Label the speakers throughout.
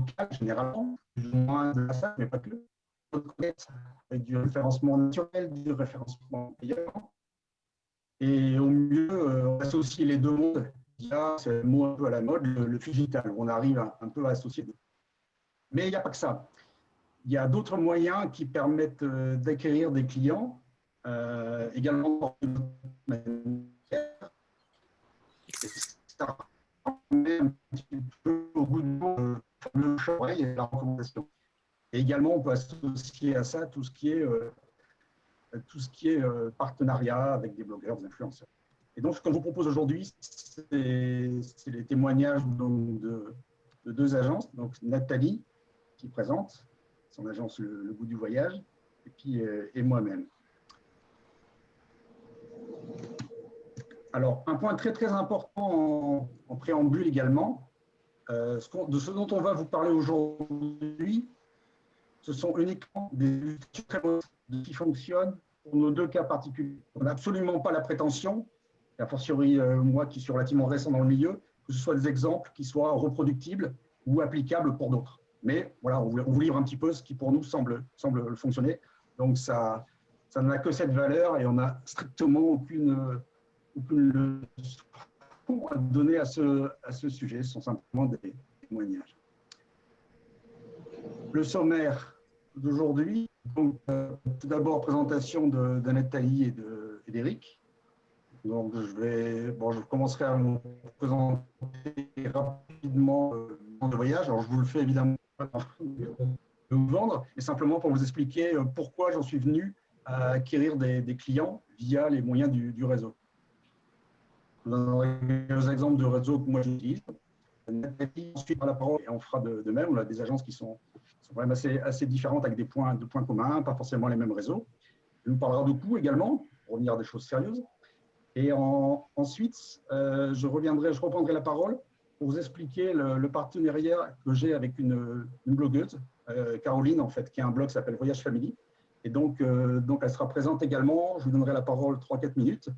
Speaker 1: local, généralement, plus ou moins de la salle, mais pas que. Avec du référencement naturel, du référencement payant. Et au mieux, on associe les deux mondes. C'est le mot un peu à la mode, le digital. On arrive un peu à associer deux. Mais il n'y a pas que ça. Il y a d'autres moyens qui permettent d'acquérir des clients, également ça remet un petit peu au goût de le oreille et la recommandation. Et également, on peut associer à ça tout ce qui est partenariat avec des blogueurs, des influenceurs. Et donc, ce que je vous propose aujourd'hui, c'est les témoignages donc, de deux agences. Donc, Nathalie, qui présente son agence Le Goût du Voyage, et puis et moi-même. Alors, un point très, très important en préambule également, de ce dont on va vous parler aujourd'hui, ce sont uniquement des outils qui fonctionnent pour nos deux cas particuliers. On n'a absolument pas la prétention, et a fortiori moi qui suis relativement récent dans le milieu, que ce soit des exemples qui soient reproductibles ou applicables pour d'autres. Mais voilà, on vous livre un petit peu ce qui pour nous semble fonctionner. Donc ça n'a que cette valeur et on n'a strictement aucune leçon à donner à ce sujet. Ce sont simplement des témoignages. Le sommaire d'aujourd'hui, donc tout d'abord présentation de Nathalie et d'Éric. Donc je commencerai à vous présenter rapidement le voyage. Alors je vous le fais évidemment de vous vendre, mais simplement pour vous expliquer pourquoi j'en suis venu à acquérir des clients via les moyens du réseau. Je vous donnerai quelques exemples de réseaux que moi j'utilise. Nathalie ensuite la parole et on fera de même. On a des agences qui sont quand même assez différentes avec des points communs, pas forcément les mêmes réseaux. Elle nous parlera de coûts également, pour revenir à des choses sérieuses. Et ensuite, je reprendrai la parole pour vous expliquer le partenariat que j'ai avec une blogueuse, Caroline, en fait, qui a un blog qui s'appelle Voyage Family. Et donc, elle sera présente également. Je vous donnerai la parole 3-4 minutes.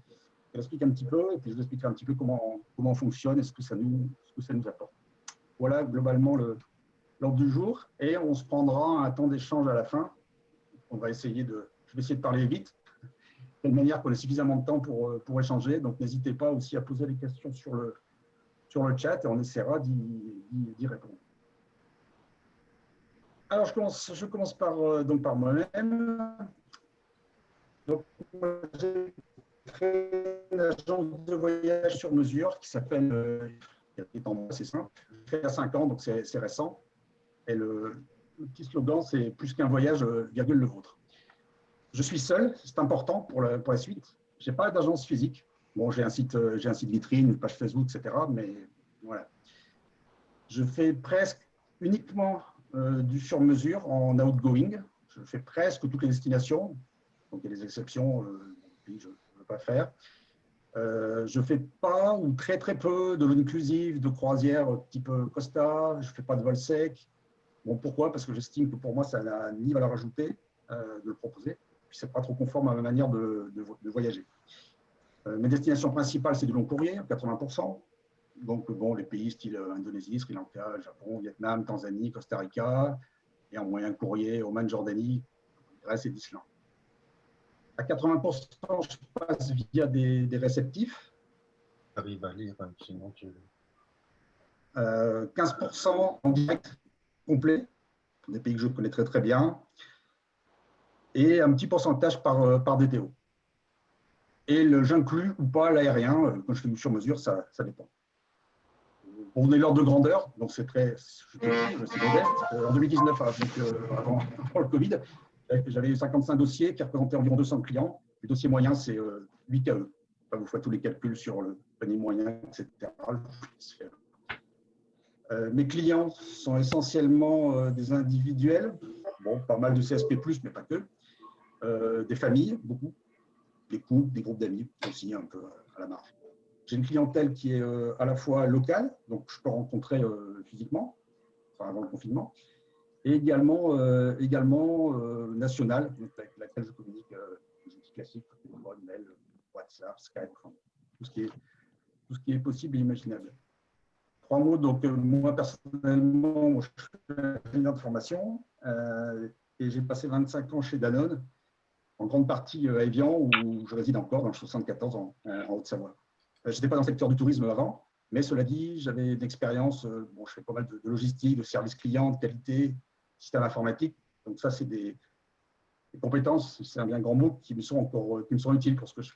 Speaker 1: Elle explique un petit peu, et puis je vous expliquerai un petit peu comment on fonctionne et ce que ça nous apporte. Voilà globalement l'ordre du jour. Et on se prendra un temps d'échange à la fin. Je vais essayer de parler vite, de telle manière qu'on ait suffisamment de temps pour échanger. Donc, n'hésitez pas aussi à poser des questions sur le chat et on essaiera d'y répondre. Alors, je commence par moi-même. Donc, j'ai créé une agence de voyage sur mesure qui s'appelle, c'est simple, j'ai fait il y a 5 ans, donc c'est récent. Et le petit slogan, c'est plus qu'un voyage, virgule le vôtre. Je suis seul, c'est important pour la suite. Je n'ai pas d'agence physique. Bon, j'ai un site vitrine, une page Facebook, etc. Mais voilà. Je fais presque uniquement du sur-mesure en outgoing. Je fais presque toutes les destinations. Donc, il y a des exceptions, puis je ne veux pas faire. Je ne fais pas ou très très peu de l'inclusive, de croisière type Costa. Je ne fais pas de vol sec. Bon, pourquoi? Parce que j'estime que pour moi, ça n'a ni valeur ajoutée de le proposer. Puis, ce n'est pas trop conforme à ma manière de voyager. Mes destinations principales, c'est du long courrier, 80%. Donc, bon, les pays style Indonésie, Sri Lanka, Japon, Vietnam, Tanzanie, Costa Rica, et en moyen courrier, Oman, Jordanie, Grèce et l'Islande. À 80%, je passe via des réceptifs.
Speaker 2: Arrive à lire, sinon tu...
Speaker 1: 15% en direct complet, des pays que je connais très très bien, et un petit pourcentage par DTO. Et j'inclus ou pas l'aérien, quand je fais du sur-mesure, ça dépend. On est l'ordre de grandeur, donc c'est modeste. En 2019, donc, avant le Covid, j'avais 55 dossiers qui représentaient environ 200 clients. Le dossier moyen, c'est 8 KE. Enfin, vous faites tous les calculs sur le panier moyen, etc. Mes clients sont essentiellement des individuels, bon, pas mal de CSP+, mais pas que, des familles, beaucoup, des couples, des groupes d'amis aussi, un peu à la marge. J'ai une clientèle qui est à la fois locale, donc je peux rencontrer physiquement, enfin avant le confinement, et également nationale, avec laquelle je communique des outils classiques, mail, WhatsApp, Skype, tout ce qui est possible et imaginable. trois mots. Donc, moi, personnellement, je suis ingénieur de formation et j'ai passé 25 ans chez Danone, en grande partie à Évian, où je réside encore, dans le 74, en Haute-Savoie. Je n'étais pas dans le secteur du tourisme avant, mais cela dit, j'avais une expérience, bon, je fais pas mal de logistique, de service client, de qualité, système informatique. Donc, ça, c'est des compétences, c'est un bien grand mot, qui me sont utiles pour ce que je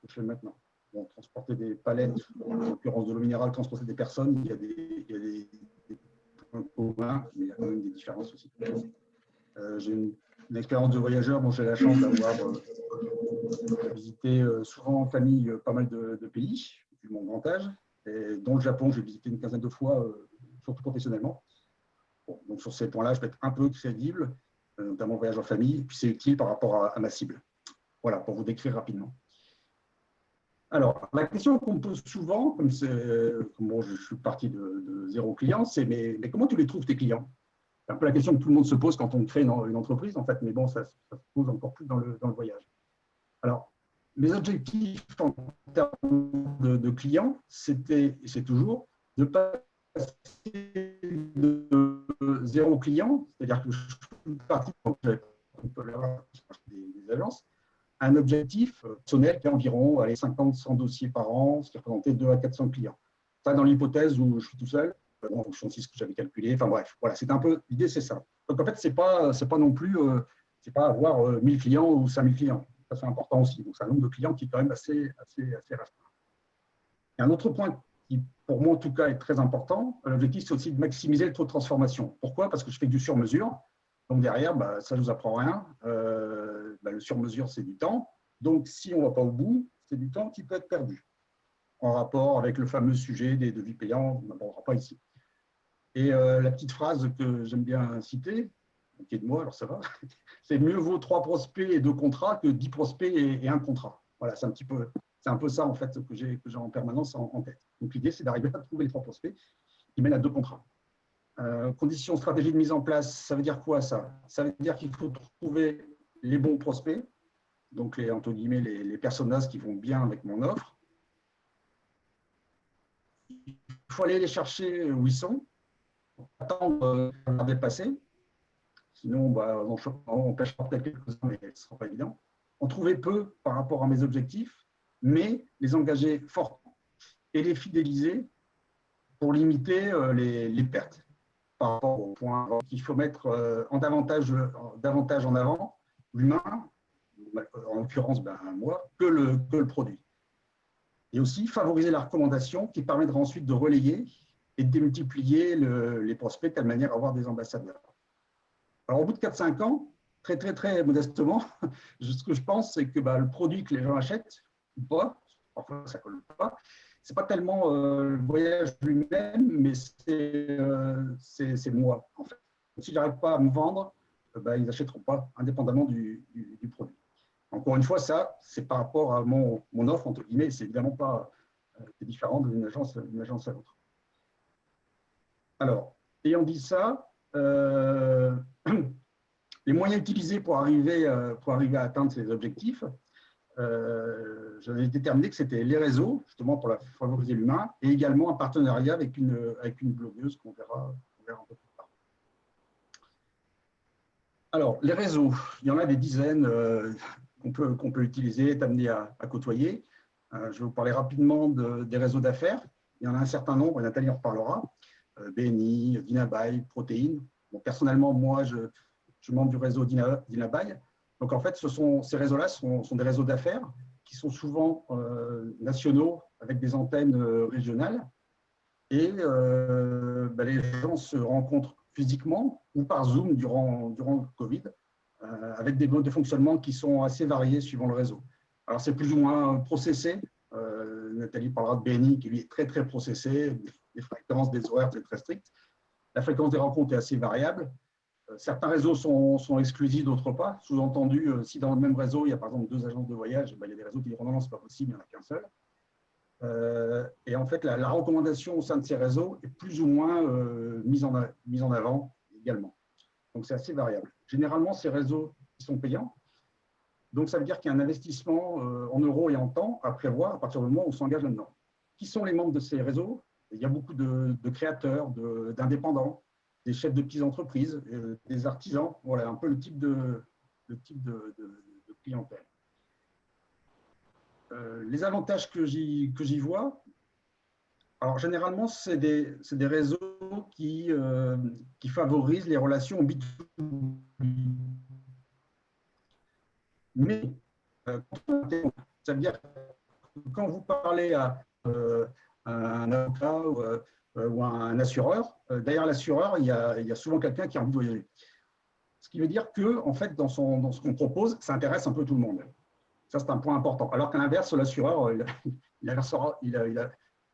Speaker 1: fais maintenant. Bon, transporter des palettes, en l'occurrence de l'eau minérale, transporter des personnes, il y a des points communs, mais il y a quand même des différences aussi. J'ai une expérience de voyageur. Bon, j'ai la chance d'avoir visité souvent en famille pas mal de pays, vu mon grand âge, et dont le Japon, j'ai visité une quinzaine de fois, surtout professionnellement. Bon, donc sur ces points-là, je peux être un peu crédible, notamment le voyage en famille, et puis c'est utile par rapport à ma cible. Voilà, pour vous décrire rapidement. Alors, la question qu'on me pose souvent, comme bon, je suis parti de zéro client, c'est mais comment tu les trouves tes clients? C'est un peu la question que tout le monde se pose quand on crée une entreprise, en fait, mais bon, ça se pose encore plus dans le voyage. Alors, mes objectifs en termes de clients, c'était, et c'est toujours, de passer de zéro client, c'est-à-dire que je suis parti, on peut l'avoir des agences, un objectif personnel qui est environ 50-100 dossiers par an, ce qui représentait 200 à 400 clients. Ça, dans l'hypothèse où je suis tout seul, en fonction de ce que j'avais calculé. Enfin bref, voilà, c'est un peu l'idée, c'est ça. Donc en fait, c'est pas non plus, c'est pas avoir 1000 clients ou 5000 clients. Ça, c'est important aussi. Donc c'est un nombre de clients qui est quand même assez restreint. Et un autre point qui, pour moi en tout cas, est très important, l'objectif, c'est aussi de maximiser le taux de transformation. Pourquoi? Parce que je fais du sur-mesure. Donc derrière, ça ne vous apprend rien. Le sur-mesure, c'est du temps. Donc si on ne va pas au bout, c'est du temps qui peut être perdu en rapport avec le fameux sujet des devis payants. On n'abordera pas ici. Et la petite phrase que j'aime bien citer, qui est de moi, alors ça va, c'est mieux vaut 3 prospects et 2 contrats que 10 prospects et 1 contrat. Voilà, c'est un peu ça en fait que j'ai en permanence en tête. Donc l'idée, c'est d'arriver à trouver les 3 prospects qui mènent à 2 contrats. Conditions, stratégie de mise en place, ça veut dire quoi ça? Ça veut dire qu'il faut trouver les bons prospects, donc entre guillemets les personas qui vont bien avec mon offre. Il faut aller les chercher où ils sont, attendre la dépasser. Sinon, on pêchera peut-être quelques-uns, mais ce ne sera pas évident. En trouver peu par rapport à mes objectifs, mais les engager fortement et les fidéliser pour limiter les pertes par rapport au point qu'il faut mettre davantage en avant l'humain, en l'occurrence moi, que le produit. Et aussi favoriser la recommandation qui permettra ensuite de relayer et de démultiplier les prospects de telle manière à avoir des ambassadeurs. Alors, au bout de 4-5 ans, très modestement, ce que je pense, c'est que le produit que les gens achètent, ou pas, parfois ça ne colle pas, ce n'est pas tellement le voyage lui-même, mais c'est moi, en fait. Si je n'arrive pas à me vendre, ils n'achèteront pas, indépendamment du produit. Encore une fois, ça, c'est par rapport à mon offre, entre guillemets, c'est évidemment pas différent d'une agence à l'autre. Alors, ayant dit ça, les moyens utilisés pour arriver à atteindre ces objectifs, j'avais déterminé que c'était les réseaux, justement pour favoriser l'humain, et également un partenariat avec une blogueuse qu'on verra un peu plus tard. Alors, les réseaux, il y en a des dizaines qu'on peut utiliser, être amené à côtoyer. Je vais vous parler rapidement des réseaux d'affaires. Il y en a un certain nombre, et Nathalie en reparlera. BNI, Dinabuy, Protéines. Bon, personnellement, moi, je suis membre du réseau Dinabuy. Donc, en fait, ces réseaux-là sont des réseaux d'affaires qui sont souvent nationaux avec des antennes régionales. Et les gens se rencontrent physiquement ou par Zoom durant le Covid, avec des modes de fonctionnement qui sont assez variés suivant le réseau. Alors, c'est plus ou moins processé. Nathalie parlera de BNI qui lui est très processé, des fréquences, des horaires très stricts. La fréquence des rencontres est assez variable. Certains réseaux sont exclusifs, d'autres pas. Sous-entendu, si dans le même réseau, il y a par exemple 2 agences de voyage, il y a des réseaux qui diront non, ce n'est pas possible, il n'y en a qu'un seul. Et en fait, la recommandation au sein de ces réseaux est plus ou moins mise en avant également. Donc, c'est assez variable. Généralement, ces réseaux sont payants. Donc, ça veut dire qu'il y a un investissement en euros et en temps à prévoir à partir du moment où on s'engage là-dedans. Qui sont les membres de ces réseaux? Il y a beaucoup de créateurs, d'indépendants, des chefs de petites entreprises, des artisans. Voilà un peu le type de clientèle. Les avantages que j'y vois, alors généralement, c'est des réseaux qui favorisent les relations B2B. Mais, ça veut dire que quand vous parlez à un avocat ou à un assureur, derrière l'assureur, il y a souvent quelqu'un qui a envie de voyager. Ce qui veut dire que, en fait, dans ce qu'on propose, ça intéresse un peu tout le monde. Ça, c'est un point important. Alors qu'à l'inverse, l'assureur, il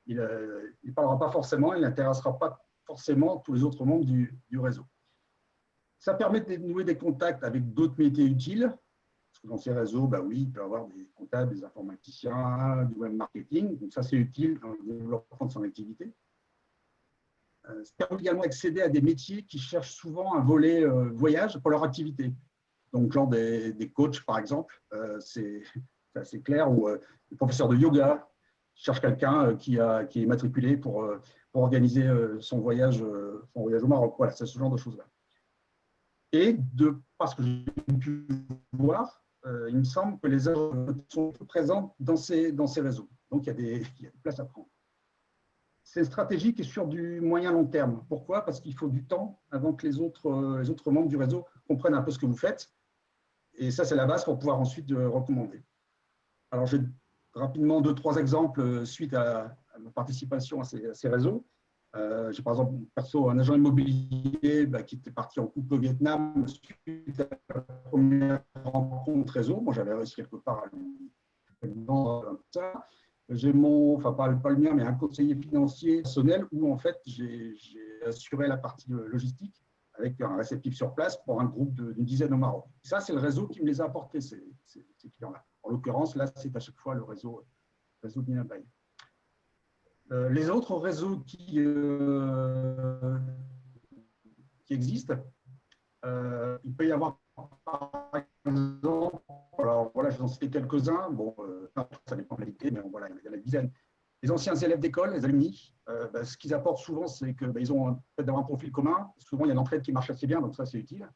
Speaker 1: ne parlera pas forcément, il n'intéressera pas forcément tous les autres membres du réseau. Ça permet de nouer des contacts avec d'autres métiers utiles. Parce que dans ces réseaux, bah oui, il peut y avoir des comptables, des informaticiens, du web marketing. Donc ça, c'est utile dans le développement de son activité. Ça permet également d'accéder à des métiers qui cherchent souvent un volet voyage pour leur activité. Donc, genre des coachs, par exemple, c'est assez clair, ou des professeurs de yoga cherchent quelqu'un qui est matriculé pour organiser son voyage au Maroc. Voilà, c'est ce genre de choses-là. Et parce que j'ai pu voir, il me semble que les œuvres sont présentes dans ces réseaux. Donc, il y a des places à prendre. C'est une stratégie qui est sur du moyen-long terme. Pourquoi? Parce qu'il faut du temps avant que les autres membres du réseau comprennent un peu ce que vous faites. Et ça, c'est la base pour pouvoir ensuite recommander. Alors, j'ai rapidement 2-3 exemples suite à ma participation à ces réseaux. J'ai par exemple, perso, un agent immobilier qui était parti en couple au Vietnam suite à la première rencontre réseau. Moi, j'avais réussi quelque part à lui vendre ça. J'ai pas le mien, mais un conseiller financier personnel où en fait j'ai assuré la partie logistique avec un réceptif sur place pour un groupe d'une dizaine au Maroc. Ça, c'est le réseau qui me les a apportés, ces clients-là. En l'occurrence, là, c'est à chaque fois le réseau de Nina Bay. Les autres réseaux qui existent, il peut y avoir, par exemple, alors voilà, je vais en citer quelques-uns. Bon, ça dépend de la qualité, mais voilà, il y en a une dizaine. Les anciens élèves d'école, les alumni, ce qu'ils apportent souvent, c'est qu'ils ont peut-être d'avoir un profil commun. Souvent, il y a l'entraide qui marche assez bien, donc ça, c'est utile.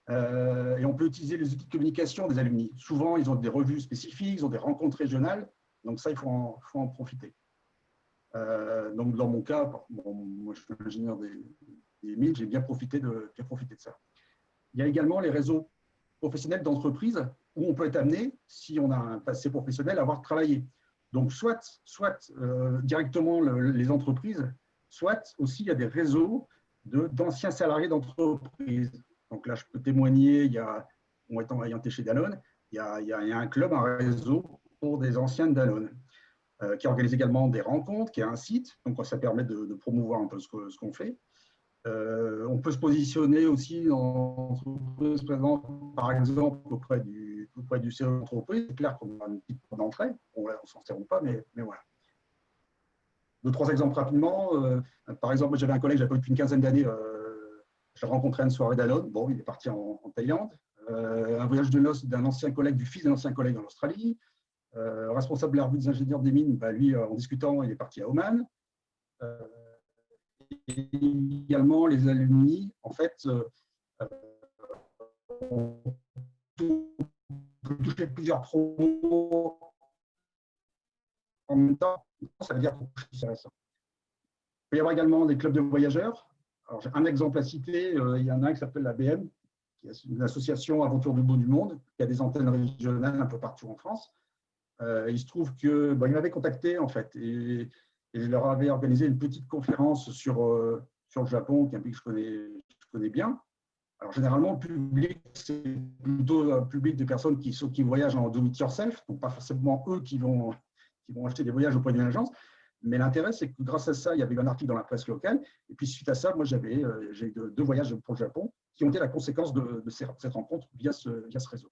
Speaker 1: Et on peut utiliser les outils de communication des alumni. Souvent, ils ont des revues spécifiques, ils ont des rencontres régionales, donc ça, il faut en profiter. Donc, dans mon cas, moi, je suis ingénieur des mines, j'ai bien profité de ça. Il y a également les réseaux professionnels d'entreprise où on peut être amené, si on a un passé professionnel, à avoir travaillé. Donc, soit directement les entreprises, soit aussi il y a des réseaux d'anciens salariés d'entreprise. Donc là, je peux témoigner, moi étant ayant été chez Danone, il y a un club, un réseau pour des anciens de Danone, qui organise également des rencontres, qui a un site, donc ça permet de promouvoir un peu ce qu'on fait. On peut se positionner aussi dans l'entreprise présente, par exemple, auprès du CEO d'entreprise. C'est clair qu'on a une petite porte d'entrée. On ne s'en sert pas, mais voilà. 2-3 exemples rapidement. Par exemple, j'avais un collègue, j'avais depuis une quinzaine d'années, j'ai rencontré à une soirée d'Alone. Bon, il est parti en Thaïlande. Un voyage de noces d'un ancien collègue, du fils d'un ancien collègue en Australie. Responsable de l'Arbu des ingénieurs des mines, lui, en discutant, il est parti à Oman. Et également, les alumni, en fait, on peut toucher plusieurs promos en même temps. Ça veut dire que c'est intéressant. Il peut y avoir également des clubs de voyageurs. Alors, j'ai un exemple à citer. Il y en a un qui s'appelle la BM, qui est une association Aventure du bout du monde, qui a des antennes régionales un peu partout en France. Il se trouve qu'ils m'avaient contacté, en fait, et je leur avais organisé une petite conférence sur le Japon, qui est un pays que je connais bien. Alors, généralement, le public, c'est plutôt un public de personnes qui voyagent en do it yourself, donc pas forcément eux qui vont acheter des voyages auprès d'une agence. Mais l'intérêt, c'est que grâce à ça, il y avait eu un article dans la presse locale. Et puis, suite à ça, moi, j'ai eu 2 voyages pour le Japon qui ont été la conséquence de cette rencontre via ce réseau.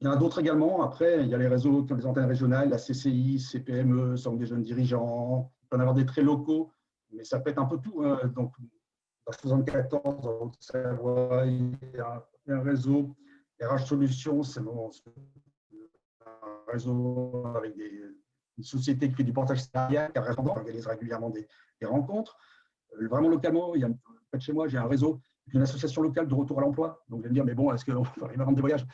Speaker 1: Il y en a d'autres également. Après, il y a les réseaux qui ont des antennes régionales, la CCI, CPME, Centre des jeunes dirigeants. Il peut y en avoir des très locaux, mais ça peut être un peu tout. Donc, dans 74, en Haute-Savoie, il y a un réseau. RH Solutions, c'est un réseau avec une société qui fait du portage salarial, qui organise régulièrement des rencontres. Vraiment localement, près de chez moi, j'ai un réseau, une association locale de retour à l'emploi. Donc, vous allez me dire, mais bon, est-ce qu'on va arriver à vendre des voyages?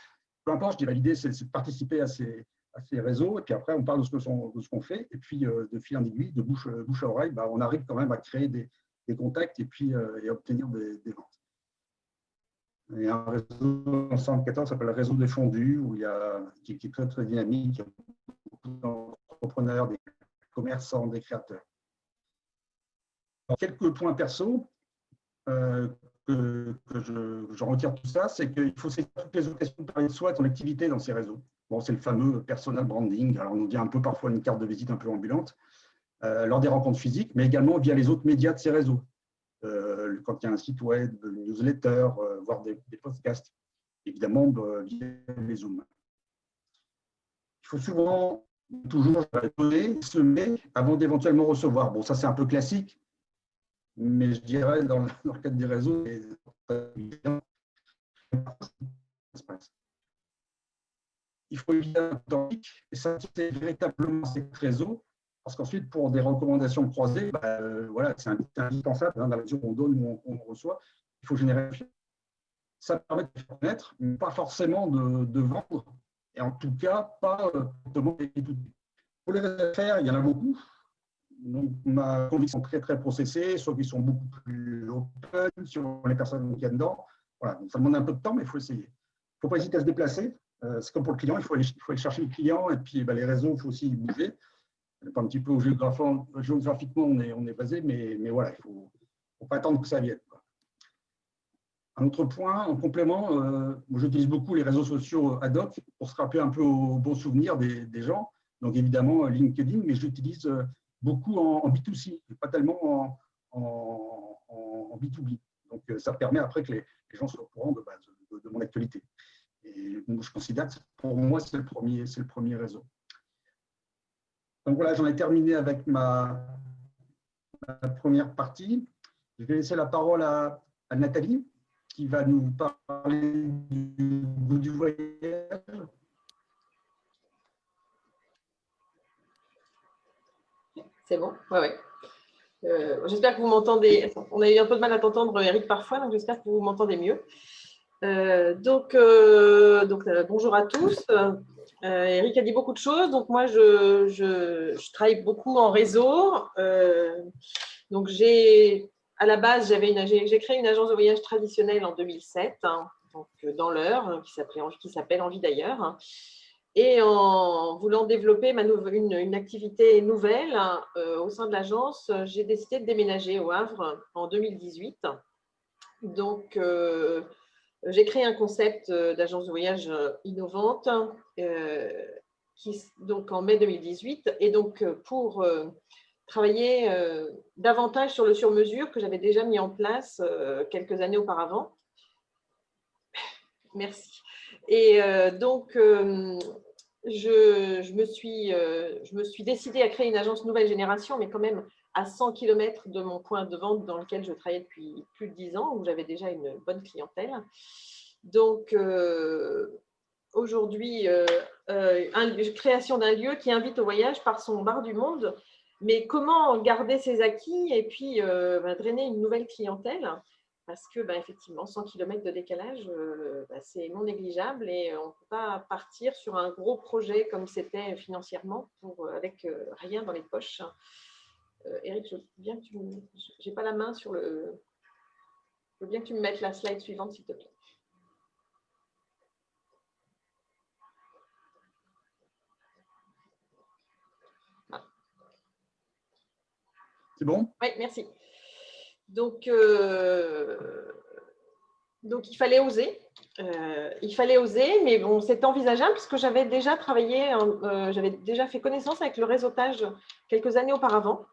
Speaker 1: Peu importe, je dirais, l'idée, c'est de participer à ces réseaux. Et puis après, on parle de ce qu'on fait. Et puis, de fil en aiguille, de bouche à oreille, on arrive quand même à créer des contacts et puis et à obtenir des ventes. Il y a un réseau en 114 qui s'appelle le réseau des fondus, qui est très, très dynamique. Il y a beaucoup d'entrepreneurs, des commerçants, des créateurs. Alors, quelques points perso que je retire tout ça, c'est qu'il faut saisir toutes les occasions de parler de soi et de son activité dans ces réseaux. Bon, c'est le fameux personal branding. Alors, on nous dit un peu parfois une carte de visite un peu ambulante lors des rencontres physiques, mais également via les autres médias de ces réseaux. Quand il y a un site web, une newsletter, voire des podcasts, évidemment via les Zooms. Il faut souvent, toujours donner, semer avant d'éventuellement recevoir. Bon, ça c'est un peu classique, mais je dirais dans le cadre des réseaux, il faut éviter un temps et ça c'est véritablement ces réseaux. Parce qu'ensuite, pour des recommandations croisées, voilà, c'est indispensable dans la mesure où on donne ou on reçoit. Il faut générer. Ça permet de faire connaître, mais pas forcément de vendre, et en tout cas, pas pour les affaires, il y en a beaucoup. Donc, ma conviction est très, très processée, soit qui sont beaucoup plus open sur les personnes qui viennent dedans. Voilà, donc ça demande un peu de temps, mais il faut essayer. Il ne faut pas hésiter à se déplacer. C'est comme pour le client, il faut aller chercher le client, et puis les réseaux, il faut aussi bouger. Un petit peu géographiquement, on est basé, mais voilà, il ne faut pas attendre que ça vienne. Un autre point, en complément, j'utilise beaucoup les réseaux sociaux ad hoc pour se rappeler un peu aux bons souvenirs des gens. Donc évidemment LinkedIn, mais j'utilise beaucoup en B2C, pas tellement en B2B. Donc ça permet après que les gens soient au courant de mon actualité. Et je considère que pour moi, c'est le premier réseau. Donc voilà, j'en ai terminé avec ma première partie. Je vais laisser la parole à Nathalie, qui va nous parler du goût du voyage.
Speaker 3: C'est bon? Oui, oui. J'espère que vous m'entendez. On a eu un peu de mal à t'entendre, Eric, parfois, donc j'espère que vous m'entendez mieux. Bonjour à tous. Eric a dit beaucoup de choses, donc moi je travaille beaucoup en réseau. Donc à la base j'ai créé une agence de voyage traditionnelle en 2007, donc dans l'Eure, qui s'appelle Envie d'ailleurs. Et en voulant développer une activité nouvelle au sein de l'agence, j'ai décidé de déménager au Havre en 2018. Donc j'ai créé un concept d'agence de voyage innovante donc en mai 2018. Et donc, pour travailler davantage sur le sur-mesure que j'avais déjà mis en place quelques années auparavant. Merci. Et je me suis décidée à créer une agence nouvelle génération, mais quand même à 100 km de mon point de vente dans lequel je travaillais depuis plus de 10 ans, où j'avais déjà une bonne clientèle. Donc, aujourd'hui, création d'un lieu qui invite au voyage par son bar du monde. Mais comment garder ses acquis et puis drainer une nouvelle clientèle? Parce que, effectivement, 100 km de décalage, c'est non négligeable et on ne peut pas partir sur un gros projet comme c'était financièrement avec rien dans les poches. Eric, je veux bien que j'ai pas la main sur le… Je veux bien que tu me mettes la slide suivante, s'il te plaît. Ah.
Speaker 1: C'est bon?
Speaker 3: Oui, merci. Donc, il fallait oser. Mais bon, c'était envisageable puisque j'avais déjà travaillé, j'avais déjà fait connaissance avec le réseautage quelques années auparavant.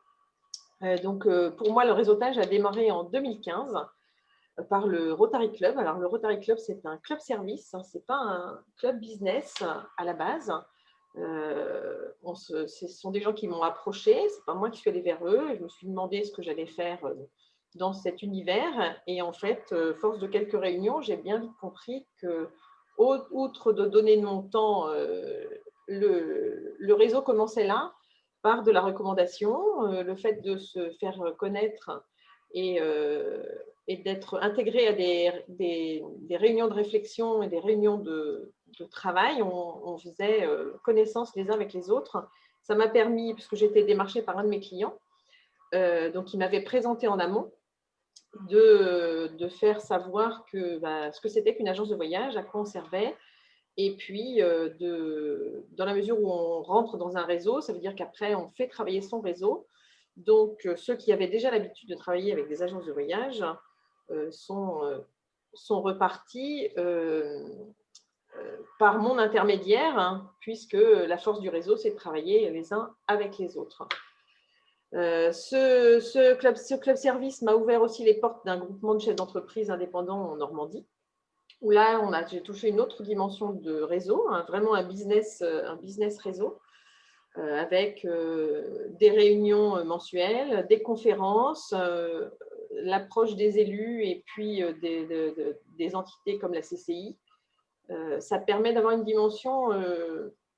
Speaker 3: Pour moi, le réseautage a démarré en 2015 par le Rotary Club. Alors, le Rotary Club, c'est un club service, ce n'est pas un club business à la base. Ce sont des gens qui m'ont approché, ce n'est pas moi qui suis allée vers eux. Je me suis demandé ce que j'allais faire dans cet univers. Et en fait, force de quelques réunions, j'ai bien vite compris que, outre de donner de mon temps, le réseau commençait là. par de la recommandation, le fait de se faire connaître et d'être intégré à des réunions de réflexion et des réunions de travail. On faisait connaissance les uns avec les autres. Ça m'a permis, puisque j'étais démarchée par un de mes clients, donc il m'avait présenté en amont, de faire savoir ce que c'était qu'une agence de voyage, à quoi on servait. Et puis, dans la mesure où on rentre dans un réseau, ça veut dire qu'après, on fait travailler son réseau. Donc, ceux qui avaient déjà l'habitude de travailler avec des agences de voyage sont repartis par mon intermédiaire, hein, puisque la force du réseau, c'est de travailler les uns avec les autres. Ce club service m'a ouvert aussi les portes d'un groupement de chefs d'entreprise indépendants en Normandie, où là, j'ai touché une autre dimension de réseau, hein, vraiment un business réseau, avec des réunions mensuelles, des conférences, l'approche des élus et puis des entités comme la CCI. Ça permet d'avoir une dimension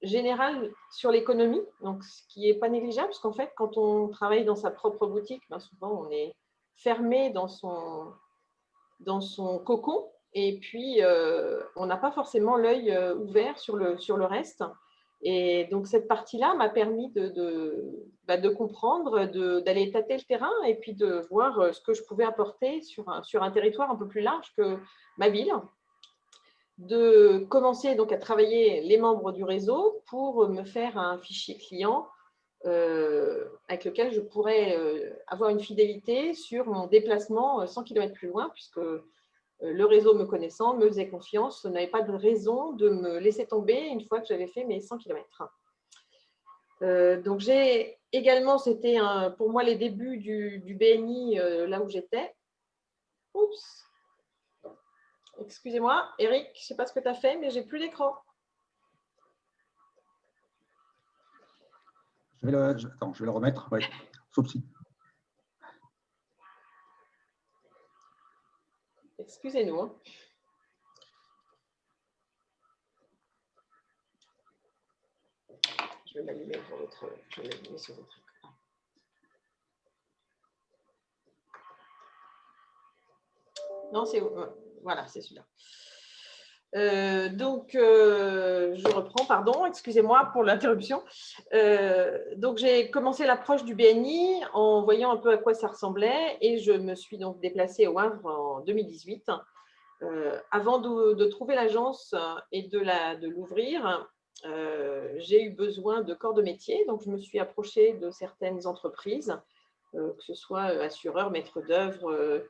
Speaker 3: générale sur l'économie, donc ce qui n'est pas négligeable, parce qu'en fait, quand on travaille dans sa propre boutique, souvent on est fermé dans son cocon, et puis on n'a pas forcément l'œil ouvert sur le reste. Et donc cette partie-là m'a permis de comprendre, d'aller tâter le terrain et puis de voir ce que je pouvais apporter sur un territoire un peu plus large que ma ville, de commencer donc à travailler les membres du réseau pour me faire un fichier client avec lequel je pourrais avoir une fidélité sur mon déplacement 100 km plus loin, puisque le réseau me connaissant, me faisait confiance, n'avait pas de raison de me laisser tomber une fois que j'avais fait mes 100 km. Donc j'ai également, c'était pour moi les débuts du BNI là où j'étais. Oups. Excusez-moi, Eric, je ne sais pas ce que tu as fait, mais j'ai plus d'écran.
Speaker 1: Attends, je vais le remettre. Ouais. Sauf si.
Speaker 3: Excusez-nous. Hein. Je vais m'allumer sur votre écran. Non, c'est voilà, c'est celui-là. Donc, je reprends, pardon, excusez-moi pour l'interruption. Donc, j'ai commencé l'approche du BNI en voyant un peu à quoi ça ressemblait et je me suis donc déplacée au Havre en 2018. Avant de trouver l'agence et de l'ouvrir, j'ai eu besoin de corps de métier. Donc, je me suis approchée de certaines entreprises, que ce soit assureur, maître d'œuvre,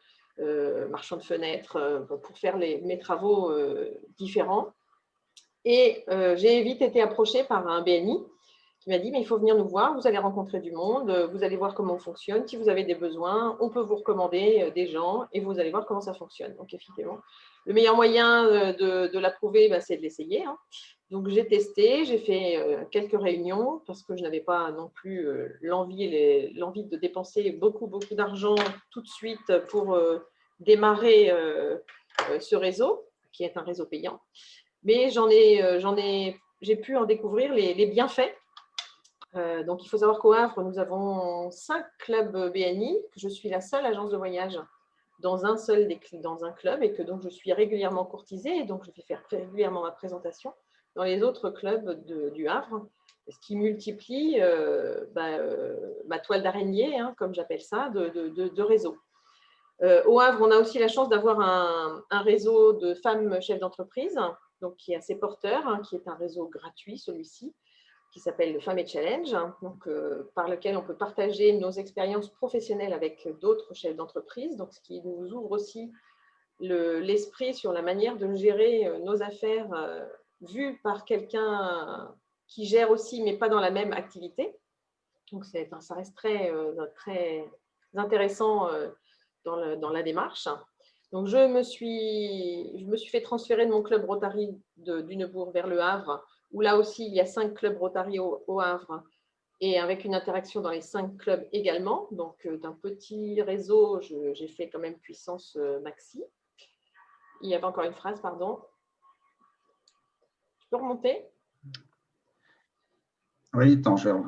Speaker 3: marchand de fenêtres, pour faire mes travaux différents. Et j'ai vite été approchée par un BNI qui m'a dit, mais il faut venir nous voir, vous allez rencontrer du monde, vous allez voir comment on fonctionne, si vous avez des besoins, on peut vous recommander des gens et vous allez voir comment ça fonctionne. Donc, effectivement, le meilleur moyen de l'approuver, c'est de l'essayer. Hein. Donc, j'ai testé, j'ai fait quelques réunions parce que je n'avais pas non plus l'envie de dépenser beaucoup d'argent tout de suite pour démarrer ce réseau, qui est un réseau payant. Mais j'ai pu en découvrir les bienfaits. Donc, il faut savoir qu'au Havre, nous avons 5 clubs BNI, que je suis la seule agence de voyage dans un club et que donc je suis régulièrement courtisée et donc je fais faire régulièrement ma présentation dans les autres clubs du Havre, ce qui multiplie ma toile d'araignée, hein, comme j'appelle ça, de réseau. Au Havre, on a aussi la chance d'avoir un réseau de femmes chefs d'entreprise, donc qui est assez porteur, hein, qui est un réseau gratuit, celui-ci, qui s'appelle le Femmes et Challenge, donc, par lequel on peut partager nos expériences professionnelles avec d'autres chefs d'entreprise, donc ce qui nous ouvre aussi l'esprit sur la manière de gérer nos affaires vues par quelqu'un qui gère aussi, mais pas dans la même activité. Donc, ça reste très intéressant dans la démarche. Donc, je me suis fait transférer de mon club Rotary du Neubourg vers le Havre, où là aussi, il y a 5 clubs Rotary au Havre, et avec une interaction dans les 5 clubs également. Donc, d'un petit réseau, j'ai fait quand même puissance maxi. Il y avait encore une phrase, pardon. Je peux remonter ?
Speaker 1: Oui, attends, je vais...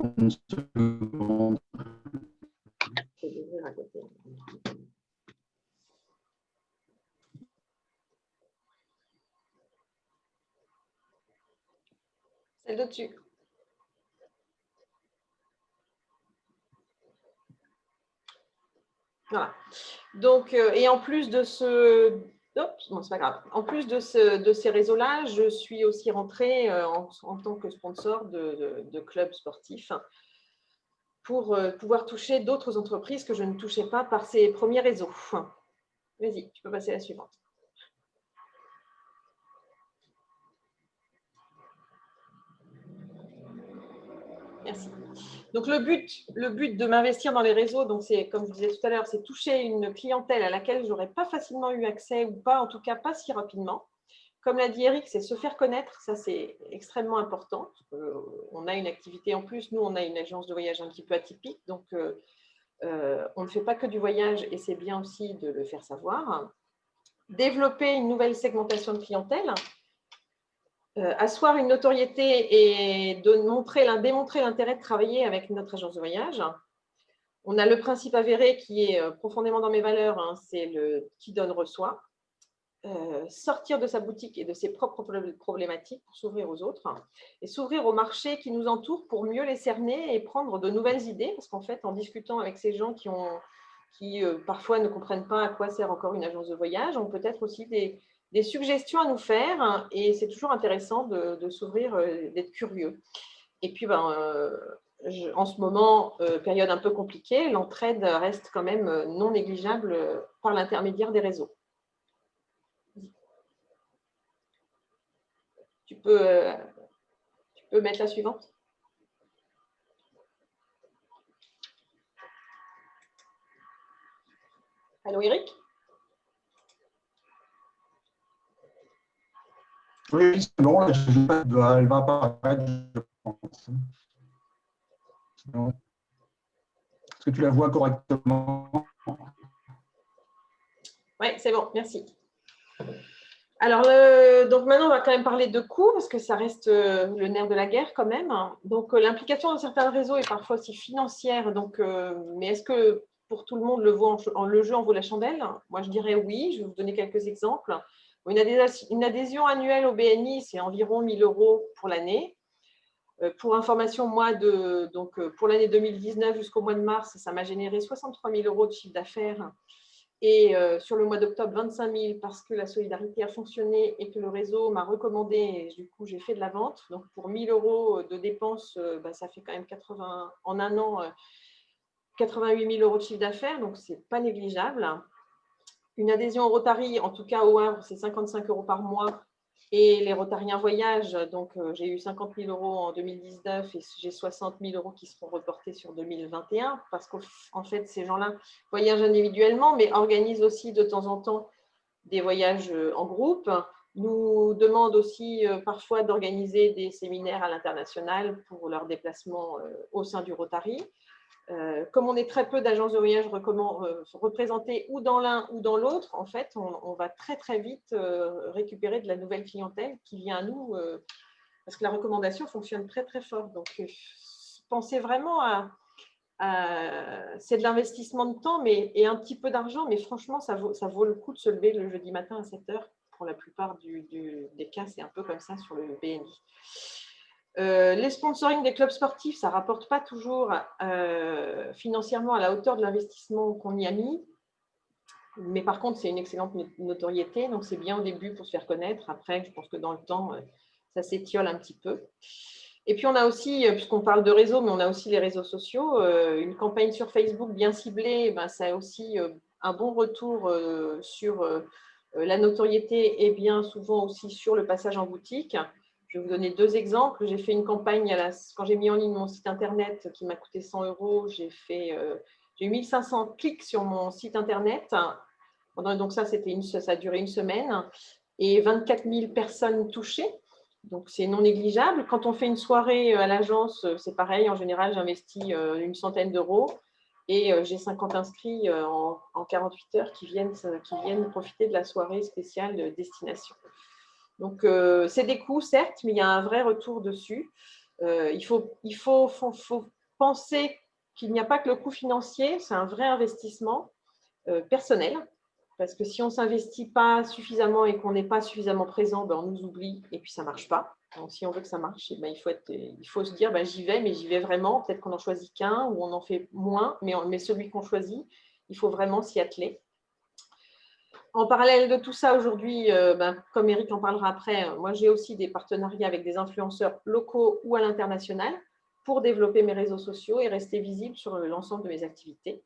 Speaker 1: Une seconde.
Speaker 3: Je vais l'ouvrir à côté. Celle de-dessus. Voilà. Donc, et en plus de ce... Oups, non, c'est pas grave. En plus de ces réseaux-là, je suis aussi rentrée en tant que sponsor de clubs sportifs pour pouvoir toucher d'autres entreprises que je ne touchais pas par ces premiers réseaux. Vas-y, tu peux passer à la suivante. Merci. Donc, le but de m'investir dans les réseaux, donc c'est, comme je disais tout à l'heure, c'est toucher une clientèle à laquelle je n'aurais pas facilement eu accès ou pas, en tout cas pas si rapidement. Comme l'a dit Eric, c'est se faire connaître, ça c'est extrêmement important. On a une activité en plus, nous on a une agence de voyage un petit peu atypique, donc on ne fait pas que du voyage et c'est bien aussi de le faire savoir. Développer une nouvelle segmentation de clientèle, asseoir une notoriété et démontrer l'intérêt de travailler avec notre agence de voyage. On a le principe avéré qui est profondément dans mes valeurs, hein, c'est le qui donne reçoit. Sortir de sa boutique et de ses propres problématiques pour s'ouvrir aux autres et s'ouvrir au marché qui nous entoure pour mieux les cerner et prendre de nouvelles idées. Parce qu'en fait, en discutant avec ces gens qui parfois ne comprennent pas à quoi sert encore une agence de voyage, ont peut-être aussi des suggestions à nous faire et c'est toujours intéressant de s'ouvrir, d'être curieux. Et puis, en ce moment, période un peu compliquée, l'entraide reste quand même non négligeable par l'intermédiaire des réseaux. Tu peux mettre la suivante. Allô, Eric?
Speaker 1: Oui, c'est bon, elle va apparaître, je pense. Est-ce que tu la vois correctement?
Speaker 3: Oui, c'est bon, merci. Alors, donc maintenant, on va quand même parler de coûts, parce que ça reste le nerf de la guerre quand même. Donc, l'implication de certains réseaux est parfois aussi financière. Donc, mais est-ce que pour tout le monde, le jeu en vaut la chandelle? Moi, je dirais oui. Je vais vous donner quelques exemples. Une adhésion annuelle au BNI, c'est environ 1 000 € pour l'année. Pour information, moi, pour l'année 2019 jusqu'au mois de mars, ça m'a généré 63 000 € de chiffre d'affaires. Et sur le mois d'octobre, 25 000 parce que la solidarité a fonctionné et que le réseau m'a recommandé. Et du coup, j'ai fait de la vente. Donc, pour 1 000 € de dépenses, ça fait quand même en un an 88 000 € de chiffre d'affaires. Donc, ce n'est pas négligeable. Une adhésion au Rotary, en tout cas au Havre, c'est 55 € par mois. Et les Rotariens voyagent, donc j'ai eu 50 000 € en 2019 et j'ai 60 000 € qui seront reportés sur 2021 parce qu'en fait, ces gens-là voyagent individuellement, mais organisent aussi de temps en temps des voyages en groupe. Nous demandent aussi parfois d'organiser des séminaires à l'international pour leurs déplacements au sein du Rotary. Comme on est très peu d'agences de voyage représentées ou dans l'un ou dans l'autre, en fait, on va très très vite récupérer de la nouvelle clientèle qui vient à nous parce que la recommandation fonctionne très très fort. Donc, pensez vraiment c'est de l'investissement de temps et un petit peu d'argent, mais franchement, ça vaut le coup de se lever le jeudi matin à 7 h. Pour la plupart des cas, c'est un peu comme ça sur le BNI. Les sponsoring des clubs sportifs, ça ne rapporte pas toujours financièrement à la hauteur de l'investissement qu'on y a mis. Mais par contre, c'est une excellente notoriété. Donc, c'est bien au début pour se faire connaître. Après, je pense que dans le temps, ça s'étiole un petit peu. Et puis, on a aussi, puisqu'on parle de réseau, mais on a aussi les réseaux sociaux. Une campagne sur Facebook bien ciblée, ça a aussi un bon retour sur la notoriété et bien souvent aussi sur le passage en boutique. Je vais vous donner 2 exemples. J'ai fait une campagne quand j'ai mis en ligne mon site internet qui m'a coûté 100 €. J'ai eu 1 500 clics sur mon site internet. Donc ça a duré une semaine et 24 000 personnes touchées. Donc c'est non négligeable. Quand on fait une soirée à l'agence, c'est pareil. En général, j'investis une centaine d'euros et j'ai 50 inscrits en 48 heures qui viennent profiter de la soirée spéciale de destination. Donc, c'est des coûts, certes, mais il y a un vrai retour dessus. faut penser qu'il n'y a pas que le coût financier, c'est un vrai investissement personnel. Parce que si on ne s'investit pas suffisamment et qu'on n'est pas suffisamment présent, ben on nous oublie et puis ça ne marche pas. Donc, si on veut que ça marche, ben il faut se dire j'y vais, mais j'y vais vraiment. Peut-être qu'on n'en choisit qu'un ou on en fait moins, mais celui qu'on choisit, il faut vraiment s'y atteler. En parallèle de tout ça, aujourd'hui, comme Eric en parlera après, moi j'ai aussi des partenariats avec des influenceurs locaux ou à l'international pour développer mes réseaux sociaux et rester visible sur l'ensemble de mes activités.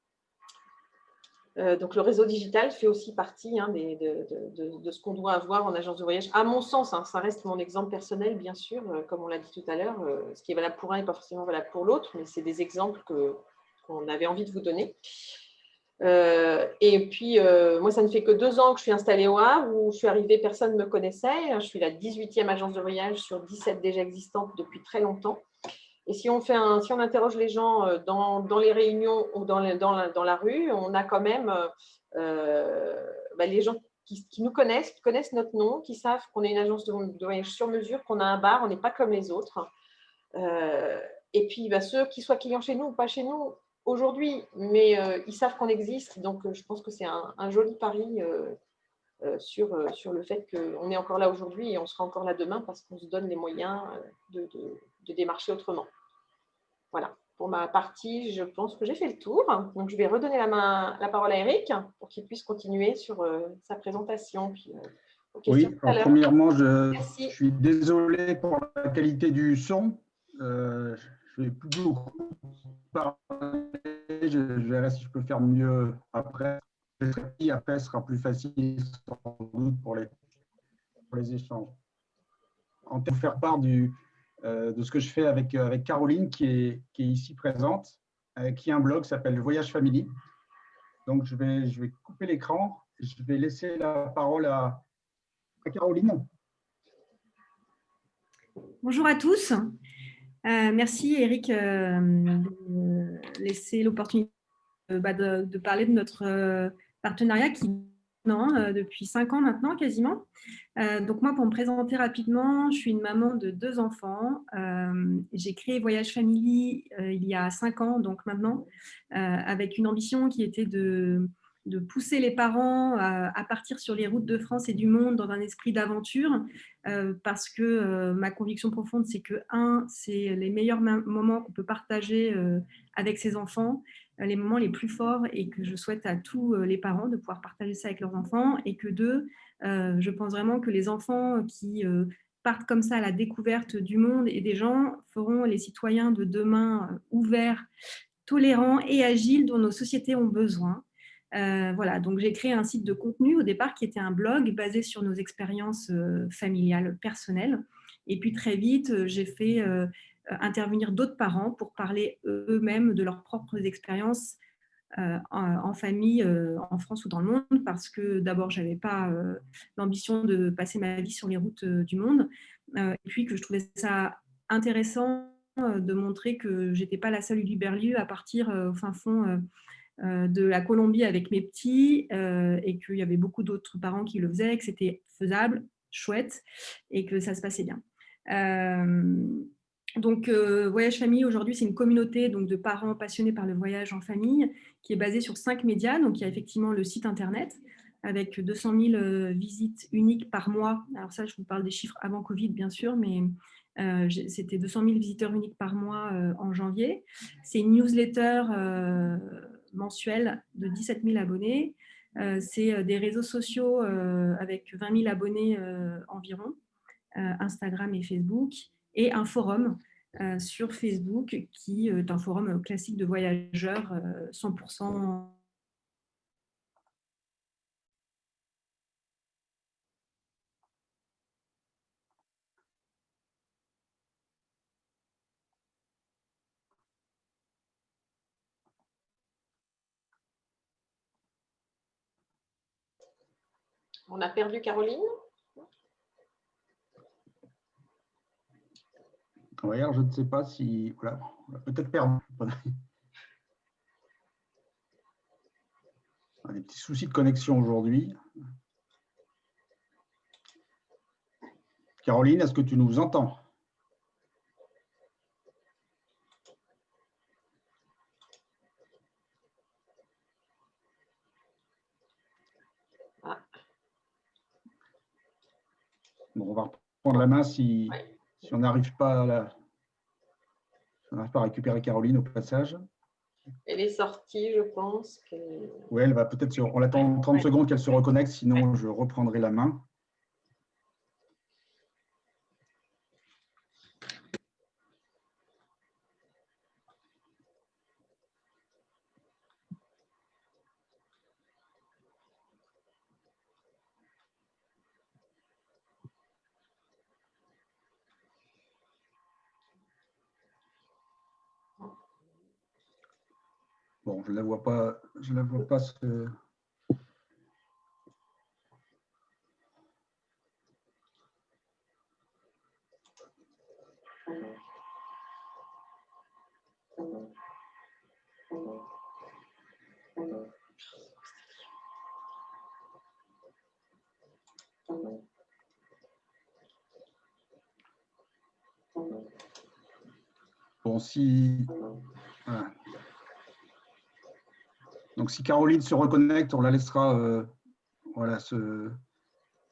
Speaker 3: Donc, le réseau digital fait aussi partie de ce qu'on doit avoir en agence de voyage. À mon sens, ça reste mon exemple personnel, bien sûr, comme on l'a dit tout à l'heure. Ce qui est valable pour un n'est pas forcément valable pour l'autre, mais c'est des exemples qu'on avait envie de vous donner. Et puis, moi, ça ne fait que 2 ans que je suis installée au Havre, où je suis arrivée, personne ne me connaissait. Je suis la 18e agence de voyage sur 17 déjà existantes depuis très longtemps. Et si on interroge les gens dans les réunions ou dans la rue, on a quand même les gens qui nous connaissent, qui connaissent notre nom, qui savent qu'on est une agence de voyage sur mesure, qu'on a un bar, on n'est pas comme les autres. Et puis, ceux qui soient clients chez nous ou pas chez nous aujourd'hui, mais ils savent qu'on existe. Donc, je pense que c'est un joli pari sur le fait qu'on est encore là aujourd'hui et on sera encore là demain parce qu'on se donne les moyens de démarcher autrement. Voilà, pour ma partie, je pense que j'ai fait le tour. Donc, je vais redonner la parole à Eric pour qu'il puisse continuer sur sa présentation. Puis,
Speaker 1: oui, alors premièrement, je suis désolé pour la qualité du son. Je vais plus beaucoup parler. Je verrai si je peux faire mieux après. Après, ce sera plus facile sans doute pour les échanges. En train de faire part de ce que je fais avec Caroline, qui est ici présente, qui a un blog qui s'appelle Voyage Family. Donc, je vais couper l'écran. Je vais laisser la parole à Caroline.
Speaker 4: Bonjour à tous. Merci Eric de laisser l'opportunité de parler de notre partenariat qui depuis 5 ans maintenant quasiment. Donc moi, pour me présenter rapidement, je suis une maman de 2 enfants. J'ai créé Voyage Family il y a 5 ans, donc maintenant, avec une ambition qui était de pousser les parents à partir sur les routes de France et du monde dans un esprit d'aventure, parce que ma conviction profonde, c'est que, c'est les meilleurs moments qu'on peut partager avec ses enfants, les moments les plus forts, et que je souhaite à tous les parents de pouvoir partager ça avec leurs enfants, et que 2, je pense vraiment que les enfants qui partent comme ça à la découverte du monde et des gens feront les citoyens de demain ouverts, tolérants et agiles dont nos sociétés ont besoin. Voilà, donc j'ai créé un site de contenu au départ qui était un blog basé sur nos expériences familiales personnelles. Et puis très vite, j'ai fait intervenir d'autres parents pour parler eux-mêmes de leurs propres expériences en famille, en France ou dans le monde, parce que d'abord, je n'avais pas l'ambition de passer ma vie sur les routes du monde, et puis que je trouvais ça intéressant de montrer que je n'étais pas la seule Huluberlue à partir au fin fond de la Colombie avec mes petits, et qu'il y avait beaucoup d'autres parents qui le faisaient, que c'était faisable, chouette, et que ça se passait bien. Donc, Voyage Famille, aujourd'hui, c'est une communauté donc, de parents passionnés par le voyage en famille qui est basée sur 5 médias. Donc, il y a effectivement le site internet avec 200 000 visites uniques par mois. Alors ça, je vous parle des chiffres avant Covid, bien sûr, mais c'était 200 000 visiteurs uniques par mois en janvier. C'est une newsletter mensuelle de 17 000 abonnés. C'est des réseaux sociaux avec 20 000 abonnés environ, Instagram et Facebook, et un forum sur Facebook qui est un forum classique de voyageurs 100%.
Speaker 3: On a perdu Caroline.
Speaker 1: Oui, alors je ne sais pas si... Voilà, on l'a peut-être perdu. On a des petits soucis de connexion aujourd'hui. Caroline, est-ce que tu nous entends? va reprendre la main si
Speaker 3: Ouais.
Speaker 1: on n'arrive pas à récupérer Caroline au passage.
Speaker 3: Elle est sortie, je pense.
Speaker 1: Oui, elle va peut-être on attend 30
Speaker 3: Ouais.
Speaker 1: secondes qu'elle se reconnecte, sinon je reprendrai la main. Bon, je ne la vois pas, Bon, si. Voilà. Donc, si Caroline se reconnecte, on la laissera voilà,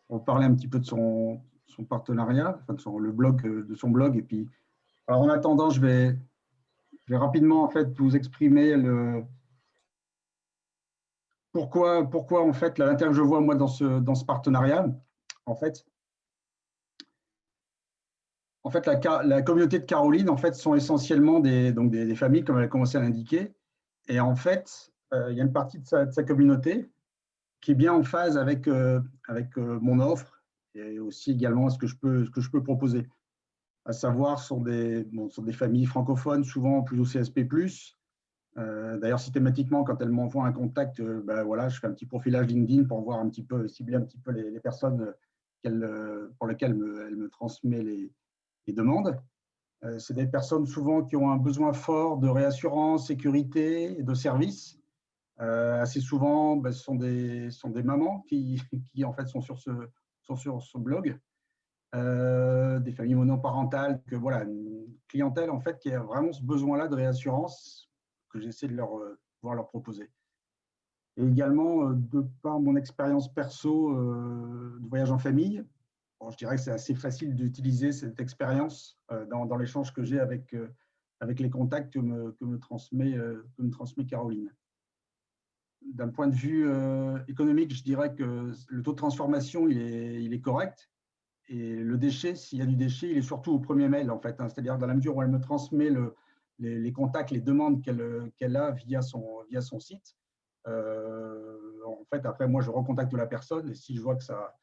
Speaker 1: pour parler un petit peu de son partenariat, enfin de son blog. Et puis, alors en attendant, je vais rapidement en fait vous exprimer pourquoi en fait l'intérêt que je vois moi dans ce partenariat. En fait, la communauté de Caroline en fait sont essentiellement des familles, comme elle a commencé à l'indiquer. Et en fait, il y a une partie de sa communauté qui est bien en phase avec mon offre et aussi également ce que je peux proposer. À savoir, sont des familles francophones, souvent plus au CSP+. D'ailleurs, systématiquement, quand elles m'envoient un contact, ben voilà, je fais un petit profilage LinkedIn pour voir cibler un petit peu les personnes pour lesquelles elle me transmet les demandes. C'est des personnes souvent qui ont un besoin fort de réassurance, sécurité et de service. Assez souvent, ben, ce sont des mamans qui en fait sont sur ce blog. Des familles monoparentales, que voilà, une clientèle en fait qui a vraiment ce besoin-là de réassurance que j'essaie de pouvoir leur proposer. Et également, de par mon expérience perso de voyage en famille, bon, je dirais que c'est assez facile d'utiliser cette expérience dans l'échange que j'ai avec les contacts que me transmet Caroline. D'un point de vue économique, je dirais que le taux de transformation, il est correct. Et le déchet, s'il y a du déchet, il est surtout au premier mail, en fait. C'est-à-dire dans la mesure où elle me transmet les contacts, les demandes qu'elle a via son site. En fait, après, moi, je recontacte la personne. Et si je vois que ça,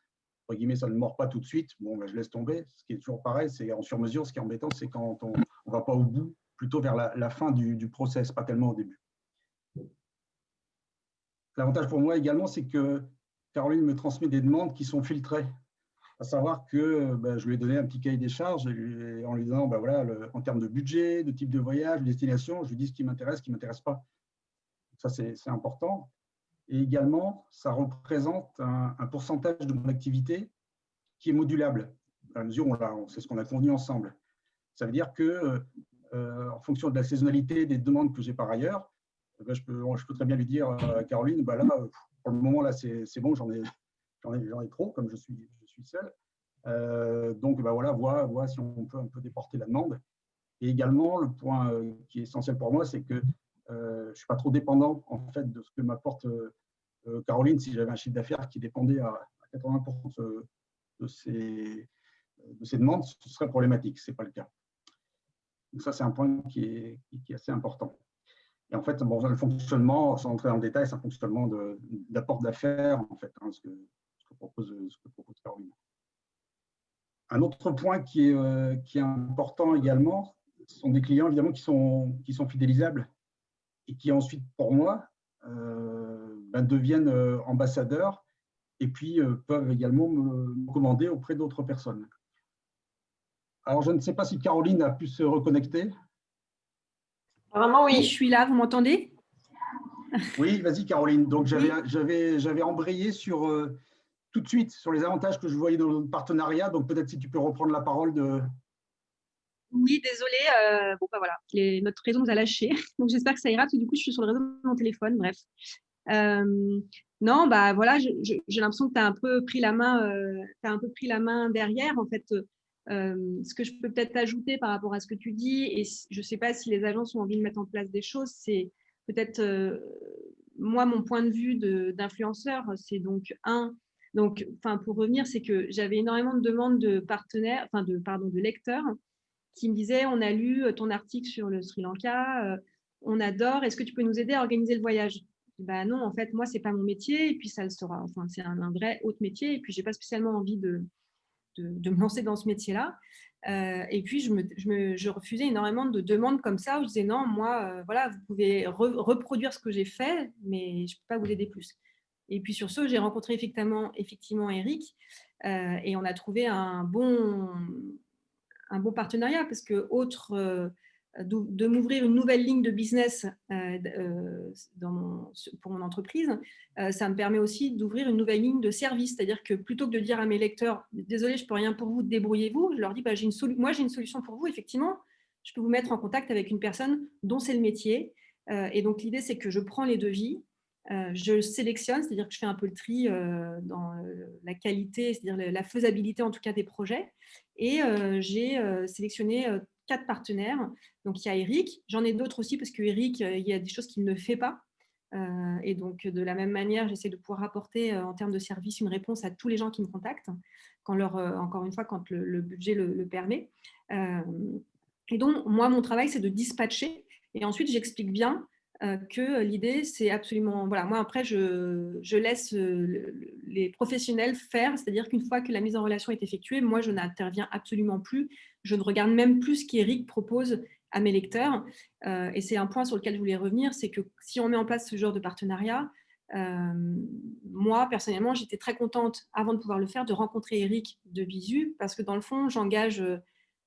Speaker 1: entre guillemets, ça ne mord pas tout de suite, bon, ben, je laisse tomber. Ce qui est toujours pareil, c'est en sur-mesure. Ce qui est embêtant, c'est quand on ne va pas au bout, plutôt vers la fin du process, pas tellement au début. L'avantage pour moi également, c'est que Caroline me transmet des demandes qui sont filtrées. À savoir que je lui ai donné un petit cahier des charges en lui disant, voilà, en termes de budget, de type de voyage, de destination, je lui dis ce qui ne m'intéresse pas. Ça, c'est important. Et également, ça représente un pourcentage de mon activité qui est modulable, à la mesure où c'est ce qu'on a convenu ensemble. Ça veut dire que, en fonction de la saisonnalité des demandes que j'ai par ailleurs, je peux très bien lui dire à Caroline, là, pour le moment, là, c'est bon, j'en ai trop, comme je suis seul. Donc, voilà, vois si on peut un peu déporter la demande. Et également, le point qui est essentiel pour moi, c'est que je ne suis pas trop dépendant en fait de ce que m'apporte Caroline. Si j'avais un chiffre d'affaires qui dépendait à 80% de ces demandes, ce serait problématique. Ce n'est pas le cas. Donc ça, c'est un point qui est assez important. Et en fait, le fonctionnement, sans entrer dans le détail, c'est un fonctionnement d'apport d'affaires, en fait, ce que propose Caroline. Un autre point qui est important également, ce sont des clients évidemment qui sont fidélisables et qui ensuite, pour moi, deviennent ambassadeurs et puis peuvent également me commander auprès d'autres personnes. Alors, je ne sais pas si Caroline a pu se reconnecter.
Speaker 3: Vraiment,
Speaker 4: Oui,
Speaker 3: oui.
Speaker 4: je suis là, vous m'entendez?
Speaker 1: Oui, vas-y Caroline. Donc,
Speaker 4: Oui.
Speaker 1: j'avais embrayé tout de suite sur les avantages que je voyais dans notre partenariat. Donc, peut-être si tu peux reprendre la parole de…
Speaker 4: Oui, désolée. Voilà, notre réseau nous a lâchés. Donc, j'espère que ça ira. Parce que, du coup, je suis sur le réseau de mon téléphone. Bref. Non, bah voilà, j'ai l'impression que tu as un peu pris la main derrière. En fait, ce que je peux peut-être ajouter par rapport à ce que tu dis, et je ne sais pas si les agences ont envie de mettre en place des choses, c'est peut-être moi, mon point de vue d'influenceur, c'est pour revenir, c'est que j'avais énormément de demandes de partenaires, de lecteurs qui me disaient, on a lu ton article sur le Sri Lanka, on adore, est-ce que tu peux nous aider à organiser le voyage? Ben non, en fait, moi, ce n'est pas mon métier, et puis ça le sera. Enfin, c'est un vrai autre métier, et puis je n'ai pas spécialement envie de me lancer dans ce métier-là. Et puis, je refusais énormément de demandes comme ça, où je disais non, moi, voilà, vous pouvez reproduire ce que j'ai fait, mais je ne peux pas vous aider plus. Et puis sur ce, j'ai rencontré effectivement Eric, et on a trouvé un bon partenariat, parce que de m'ouvrir une nouvelle ligne de business pour mon entreprise, ça me permet aussi d'ouvrir une nouvelle ligne de service. C'est-à-dire que plutôt que de dire à mes lecteurs, désolé, je ne peux rien pour vous, débrouillez-vous, je leur dis, moi j'ai une solution pour vous, effectivement, je peux vous mettre en contact avec une personne dont c'est le métier. Et donc l'idée, c'est que je prends les devis, je sélectionne, c'est-à-dire que je fais un peu le tri dans la qualité, c'est-à-dire la faisabilité en tout cas des projets. Et j'ai sélectionné 4 partenaires. Donc, il y a Eric. J'en ai d'autres aussi parce que Eric, il y a des choses qu'il ne fait pas. Et donc, de la même manière, j'essaie de pouvoir apporter en termes de service une réponse à tous les gens qui me contactent, encore une fois, quand le budget le permet. Et donc, moi, mon travail, c'est de dispatcher. Et ensuite, j'explique bien que l'idée, c'est absolument… Voilà, moi, après, je laisse les professionnels faire, c'est-à-dire qu'une fois que la mise en relation est effectuée, moi, je n'interviens absolument plus. Je ne regarde même plus ce qu'Eric propose à mes lecteurs. Et c'est un point sur lequel je voulais revenir, c'est que si on met en place ce genre de partenariat, moi, personnellement, j'étais très contente, avant de pouvoir le faire, de rencontrer Eric de visu, parce que dans le fond, j'engage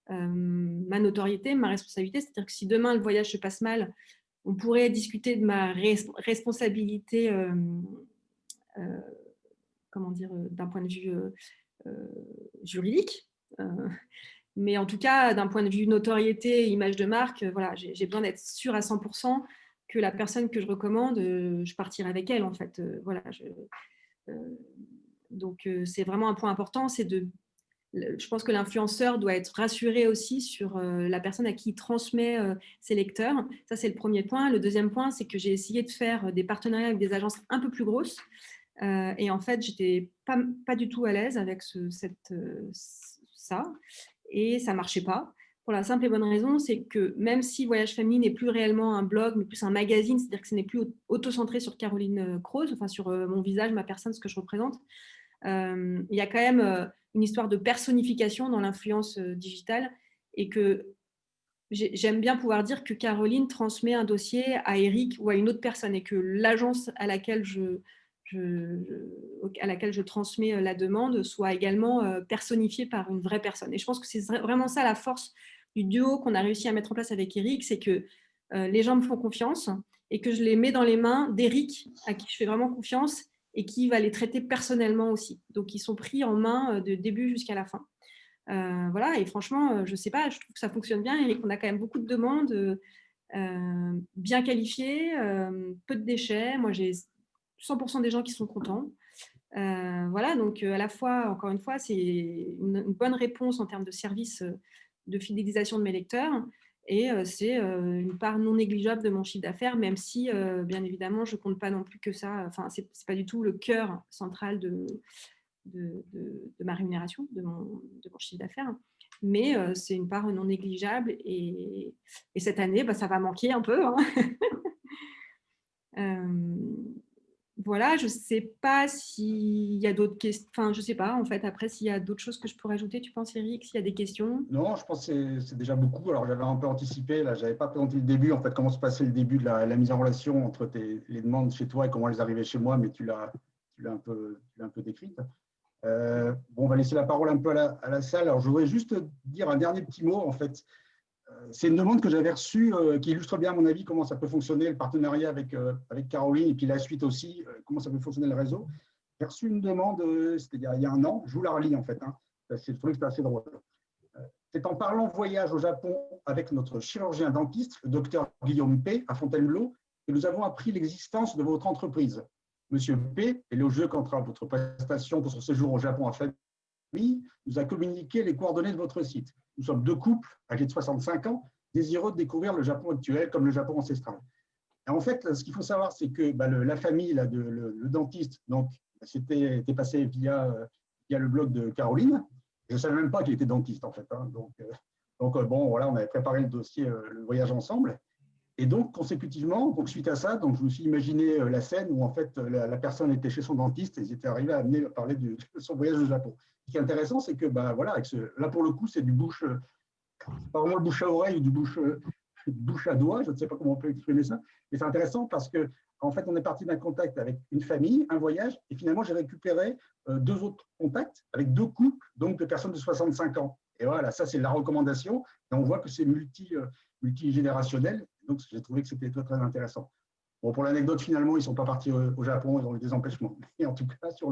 Speaker 4: ma notoriété, ma responsabilité. C'est-à-dire que si demain, le voyage se passe mal, on pourrait discuter de ma responsabilité, comment dire, d'un point de vue juridique. Mais en tout cas, d'un point de vue notoriété, image de marque, voilà, j'ai besoin d'être sûre à 100% que la personne que je recommande, je partirai avec elle, en fait. Voilà, donc, c'est vraiment un point important, je pense que l'influenceur doit être rassuré aussi sur la personne à qui il transmet ses lecteurs. Ça, c'est le premier point. Le deuxième point, c'est que j'ai essayé de faire des partenariats avec des agences un peu plus grosses. Et en fait, j'étais pas du tout à l'aise avec ça. Et ça ne marchait pas. Pour la simple et bonne raison, c'est que même si Voyage Family n'est plus réellement un blog, mais plus un magazine, c'est-à-dire que ce n'est plus auto-centré sur Caroline Croze, enfin sur mon visage, ma personne, ce que je représente, il y a quand même une histoire de personnification dans l'influence digitale, et que j'aime bien pouvoir dire que Caroline transmet un dossier à Eric ou à une autre personne, et que l'agence à laquelle je transmets la demande soit également personnifiée par une vraie personne. Et je pense que c'est vraiment ça la force du duo qu'on a réussi à mettre en place avec Eric, c'est que les gens me font confiance et que je les mets dans les mains d'Eric, à qui je fais vraiment confiance, et qui va les traiter personnellement aussi. Donc, ils sont pris en main de début jusqu'à la fin. Voilà, et franchement, je ne sais pas, je trouve que ça fonctionne bien. Eric, on a quand même beaucoup de demandes bien qualifiées, peu de déchets. Moi, j'ai 100% des gens qui sont contents. Voilà, donc à la fois, encore une fois, c'est une bonne réponse en termes de service de fidélisation de mes lecteurs, et c'est une part non négligeable de mon chiffre d'affaires, même si, bien évidemment, je ne compte pas non plus que ça. Enfin, ce n'est pas du tout le cœur central de ma rémunération, de mon chiffre d'affaires. Mais c'est une part non négligeable, et cette année, ça va manquer un peu. Hein. Voilà, je ne sais pas s'il y a d'autres questions. Enfin, je ne sais pas, en fait, après, s'il y a d'autres choses que je pourrais ajouter, tu penses, Eric, s'il y a des questions?
Speaker 1: Non, je pense que c'est déjà beaucoup. Alors, j'avais un peu anticipé, là, je n'avais pas présenté le début, en fait, comment se passait le début de la mise en relation entre les demandes chez toi et comment elles arrivaient chez moi, mais tu l'as un peu décrite. Bon, on va laisser la parole un peu à la salle. Alors, je voudrais juste dire un dernier petit mot, en fait. C'est une demande que j'avais reçue qui illustre bien, à mon avis, comment ça peut fonctionner, le partenariat avec Caroline, et puis la suite aussi, comment ça peut fonctionner le réseau. J'ai reçu une demande, c'était il y a un an, je vous la relis en fait. Hein. Je trouvais que c'était assez drôle. C'est en parlant voyage au Japon avec notre chirurgien dentiste, le docteur Guillaume P. à Fontainebleau, que nous avons appris l'existence de votre entreprise. Monsieur P, élogieux quant à votre prestation pour son séjour au Japon en famille, nous a communiqué les coordonnées de votre site. Nous sommes deux couples âgés de 65 ans, désireux de découvrir le Japon actuel comme le Japon ancestral. Et en fait, ce qu'il faut savoir, c'est que la famille, là, le dentiste, donc, était passé via le blog de Caroline. Je ne savais même pas qu'il était dentiste, en fait. Hein. Donc, bon, voilà, on avait préparé le dossier, le voyage ensemble. Et donc, consécutivement, donc, suite à ça, donc, je me suis imaginé la scène où, en fait, la personne était chez son dentiste et ils étaient arrivés à parler de son voyage au Japon. Ce qui est intéressant, c'est que, voilà, là, pour le coup, c'est du bouche, pas vraiment le bouche à oreille ou du bouche à doigt, je ne sais pas comment on peut exprimer ça, mais c'est intéressant parce que, en fait, on est parti d'un contact avec une famille, un voyage, et finalement, j'ai récupéré deux autres contacts avec deux couples, donc de personnes de 65 ans. Et voilà, ça, c'est la recommandation. Et on voit que c'est multigénérationnel. Donc, j'ai trouvé que c'était très, très intéressant. Bon, pour l'anecdote, finalement, ils ne sont pas partis au Japon, ils ont eu des empêchements. Et en tout cas, sur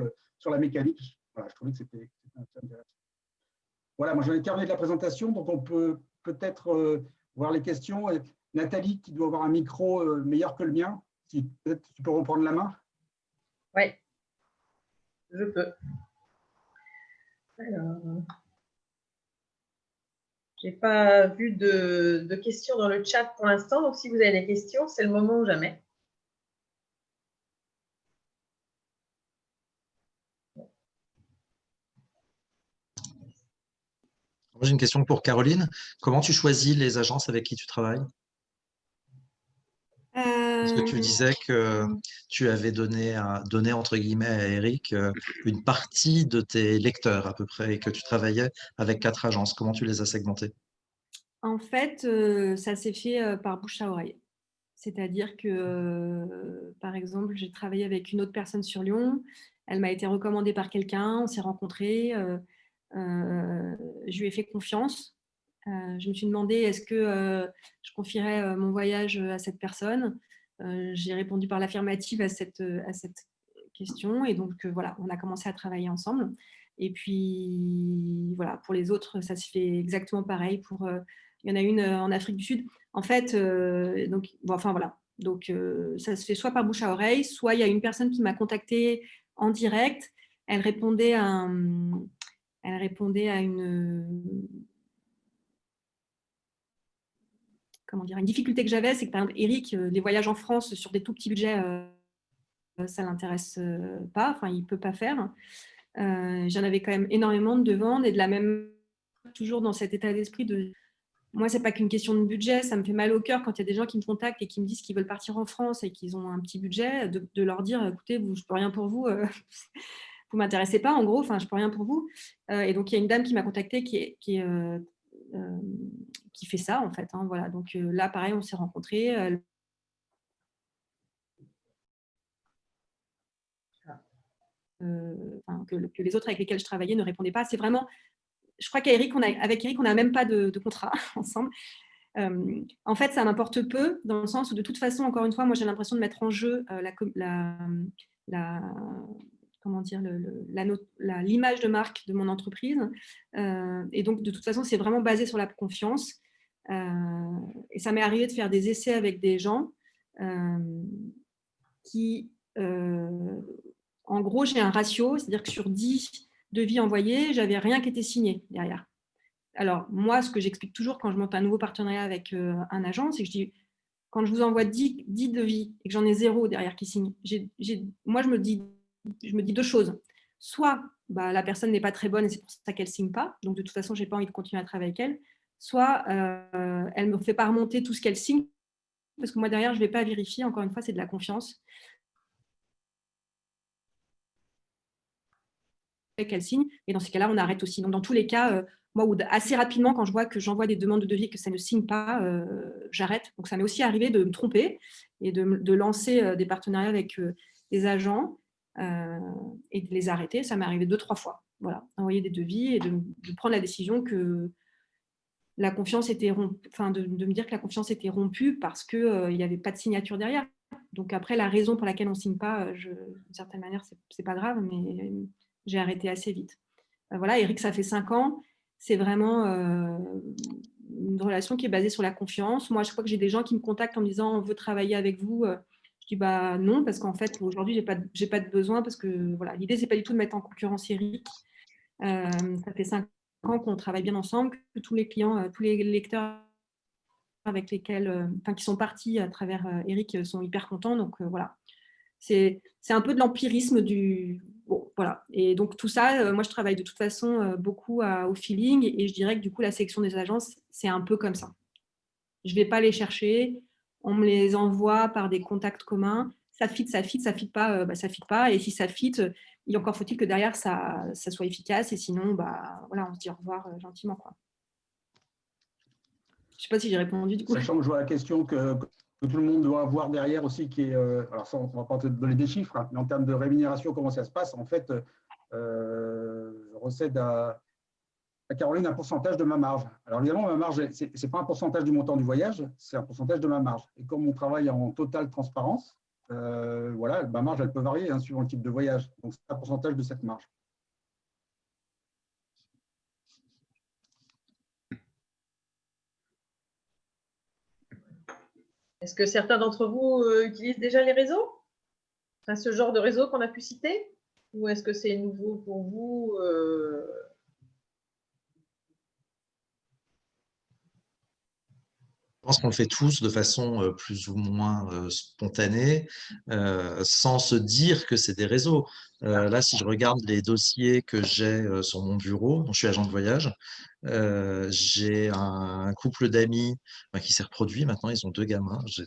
Speaker 1: la mécanique, voilà, je trouvais que c'était intéressant. Voilà, moi, j'en ai terminé de la présentation, donc on peut peut-être voir les questions. Nathalie, qui doit avoir un micro meilleur que le mien, si peut-être tu peux reprendre la main.
Speaker 3: Oui, je peux. Alors, je n'ai pas vu de questions dans le chat pour l'instant, donc si vous avez des questions, c'est le moment ou jamais.
Speaker 5: Moi, j'ai une question pour Caroline. Comment tu choisis les agences avec qui tu travailles? Parce que tu disais que tu avais donné entre guillemets à Eric une partie de tes lecteurs à peu près et que tu travaillais avec 4 agences. Comment tu les as segmentés?
Speaker 4: En fait, ça s'est fait par bouche à oreille. C'est-à-dire que, par exemple, j'ai travaillé avec une autre personne sur Lyon. Elle m'a été recommandée par quelqu'un. On s'est rencontrés. Je lui ai fait confiance. Je me suis demandé est-ce que je confierais mon voyage à cette personne. J'ai répondu par l'affirmative à cette question. Et donc, voilà, on a commencé à travailler ensemble. Et puis, voilà, pour les autres, ça se fait exactement pareil. Il y en a une en Afrique du Sud. En fait, donc, bon, enfin voilà. Donc, ça se fait soit par bouche à oreille, soit il y a une personne qui m'a contactée en direct. Elle répondait à une difficulté que j'avais, c'est que par exemple, Eric, les voyages en France sur des tout petits budgets, ça ne l'intéresse pas, enfin, il ne peut pas faire. J'en avais quand même énormément de demandes et de la même, toujours dans cet état d'esprit de moi, ce n'est pas qu'une question de budget, ça me fait mal au cœur quand il y a des gens qui me contactent et qui me disent qu'ils veulent partir en France et qu'ils ont un petit budget, de leur dire écoutez, je ne peux rien pour vous, vous ne m'intéressez pas, en gros, enfin, je ne peux rien pour vous. Et donc, il y a une dame qui m'a contactée qui fait ça, en fait. Hein, voilà. Donc là, pareil, on s'est rencontrés. Que les autres avec lesquels je travaillais ne répondaient pas. C'est vraiment, je crois qu'avec Eric, on n'a même pas de contrat ensemble. En fait, ça m'importe peu dans le sens où, de toute façon, encore une fois, moi, j'ai l'impression de mettre en jeu l'image de marque de mon entreprise. Et donc, de toute façon, c'est vraiment basé sur la confiance. Et ça m'est arrivé de faire des essais avec des gens qui, en gros, j'ai un ratio, c'est-à-dire que sur 10 devis envoyés, j'avais rien qui était signé derrière. Alors, moi, ce que j'explique toujours quand je monte un nouveau partenariat avec un agent, c'est que je dis, quand je vous envoie 10 devis et que j'en ai 0 derrière qui signe, moi, je me dis deux choses. Soit la personne n'est pas très bonne et c'est pour ça qu'elle ne signe pas, donc de toute façon, je n'ai pas envie de continuer à travailler avec elle. Soit elle ne me fait pas remonter tout ce qu'elle signe, parce que moi, derrière, je ne vais pas vérifier. Encore une fois, c'est de la confiance. Qu'elle signe, et dans ces cas-là, on arrête aussi. Donc, dans tous les cas, moi, assez rapidement, quand je vois que j'envoie des demandes de devis et que ça ne signe pas, j'arrête. Donc, ça m'est aussi arrivé de me tromper et de lancer des partenariats avec des agents et de les arrêter. Ça m'est arrivé 2-3 fois. Voilà, envoyer des devis et de prendre la décision que la confiance était rompue, enfin, de me dire que la confiance était rompue parce qu'il n'y avait pas de signature derrière. Donc, après, la raison pour laquelle on ne signe pas, d'une certaine manière, ce n'est pas grave, mais j'ai arrêté assez vite. Voilà, Eric, ça fait 5 ans. C'est vraiment une relation qui est basée sur la confiance. Moi, à chaque fois que j'ai des gens qui me contactent en me disant on veut travailler avec vous, je dis bah non, parce qu'en fait, aujourd'hui, j'ai pas de besoin parce que voilà, l'idée, c'est pas du tout de mettre en concurrence Eric. Ça fait 5 ans qu'on travaille bien ensemble, que tous les clients, tous les lecteurs avec lesquels, qui sont partis à travers Eric sont hyper contents. Donc voilà, c'est un peu de l'empirisme du. Bon, voilà. Et donc tout ça, moi je travaille de toute façon beaucoup au feeling et je dirais que du coup la sélection des agences, c'est un peu comme ça. Je ne vais pas les chercher, on me les envoie par des contacts communs. Ça fit, ça fit pas, ça fit pas. Et si ça fit, il encore faut-il que derrière ça soit efficace et sinon, voilà, on se dit au revoir gentiment, quoi. Je ne sais pas si j'ai répondu du coup.
Speaker 1: Sachant que je vois la question que tout le monde doit avoir derrière aussi, qui est, alors ça, on ne va pas te donner des chiffres, hein, mais en termes de rémunération, comment ça se passe? En fait, je recède à Caroline un pourcentage de ma marge. Alors évidemment, ma marge, ce n'est pas un pourcentage du montant du voyage, c'est un pourcentage de ma marge. Et comme on travaille en totale transparence, voilà, ma marge, elle peut varier suivant le type de voyage. Donc, c'est un pourcentage de cette marge.
Speaker 3: Est-ce que certains d'entre vous utilisent déjà les réseaux? Enfin, ce genre de réseau qu'on a pu citer? Ou est-ce que c'est nouveau pour vous?
Speaker 5: Je pense qu'on le fait tous de façon plus ou moins spontanée, sans se dire que c'est des réseaux. Là, si je regarde les dossiers que j'ai sur mon bureau, dont je suis agent de voyage, j'ai un couple d'amis qui s'est reproduit. Maintenant, ils ont 2 gamins. Je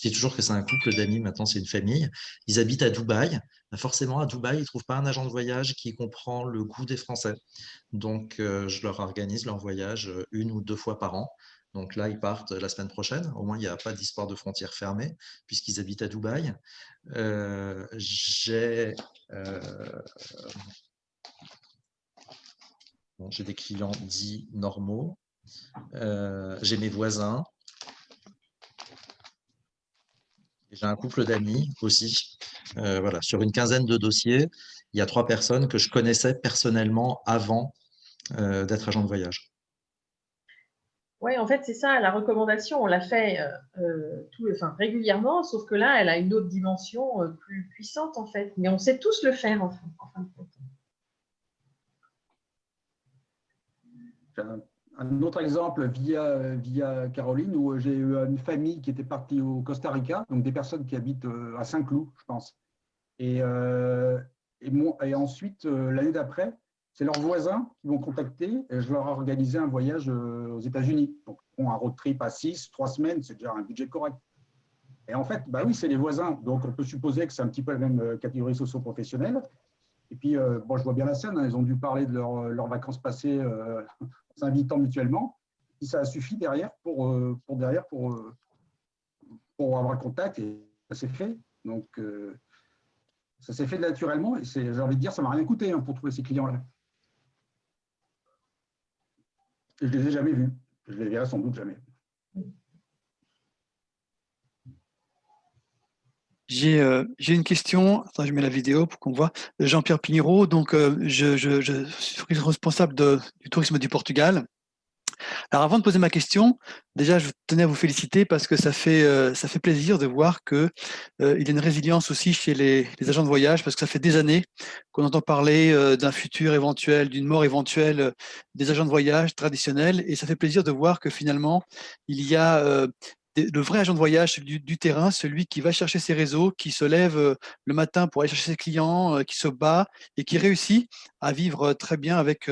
Speaker 5: dis toujours que c'est un couple d'amis. Maintenant, c'est une famille. Ils habitent à Dubaï. Forcément, à Dubaï, ils ne trouvent pas un agent de voyage qui comprend le goût des Français. Donc, je leur organise leur voyage 1 ou 2 fois par an. Donc là, ils partent la semaine prochaine. Au moins, il n'y a pas d'histoire de frontières fermées, puisqu'ils habitent à Dubaï. J'ai des clients dits normaux. J'ai mes voisins. J'ai un couple d'amis aussi. Voilà, sur une quinzaine de dossiers, il y a 3 personnes que je connaissais personnellement avant d'être agent de voyage.
Speaker 3: Oui, en fait, c'est ça, la recommandation, on l'a fait régulièrement, sauf que là, elle a une autre dimension plus puissante, en fait. Mais on sait tous le faire, en fin de compte.
Speaker 1: Un autre exemple via Caroline, où j'ai eu une famille qui était partie au Costa Rica, donc des personnes qui habitent à Saint-Cloud, je pense. Et ensuite, l'année d'après, c'est leurs voisins qui vont contacter et je leur ai organisé un voyage aux États-Unis. Donc, un road trip à 3 semaines, c'est déjà un budget correct. Et en fait, oui, c'est les voisins. Donc, on peut supposer que c'est un petit peu la même catégorie socio-professionnelle. Et puis, je vois bien la scène. Ils ont dû parler de leurs vacances passées en s'invitant mutuellement. Et ça a suffi derrière pour avoir contact et ça s'est fait. Donc, ça s'est fait naturellement et j'ai envie de dire, ça ne m'a rien coûté pour trouver ces clients-là. Et je ne les ai jamais vus. Je les verrai sans doute jamais.
Speaker 6: J'ai une question. Attends, je mets la vidéo pour qu'on voit. Jean-Pierre Pinheiro. Donc, je suis responsable du tourisme du Portugal. Alors, avant de poser ma question, déjà, je tenais à vous féliciter parce que ça fait plaisir de voir qu'il y a une résilience aussi chez les agents de voyage, parce que ça fait des années qu'on entend parler d'un futur éventuel, d'une mort éventuelle des agents de voyage traditionnels, et ça fait plaisir de voir que finalement, il y a le vrai agent de voyage du terrain, celui qui va chercher ses réseaux, qui se lève le matin pour aller chercher ses clients, qui se bat et qui réussit à vivre très bien avec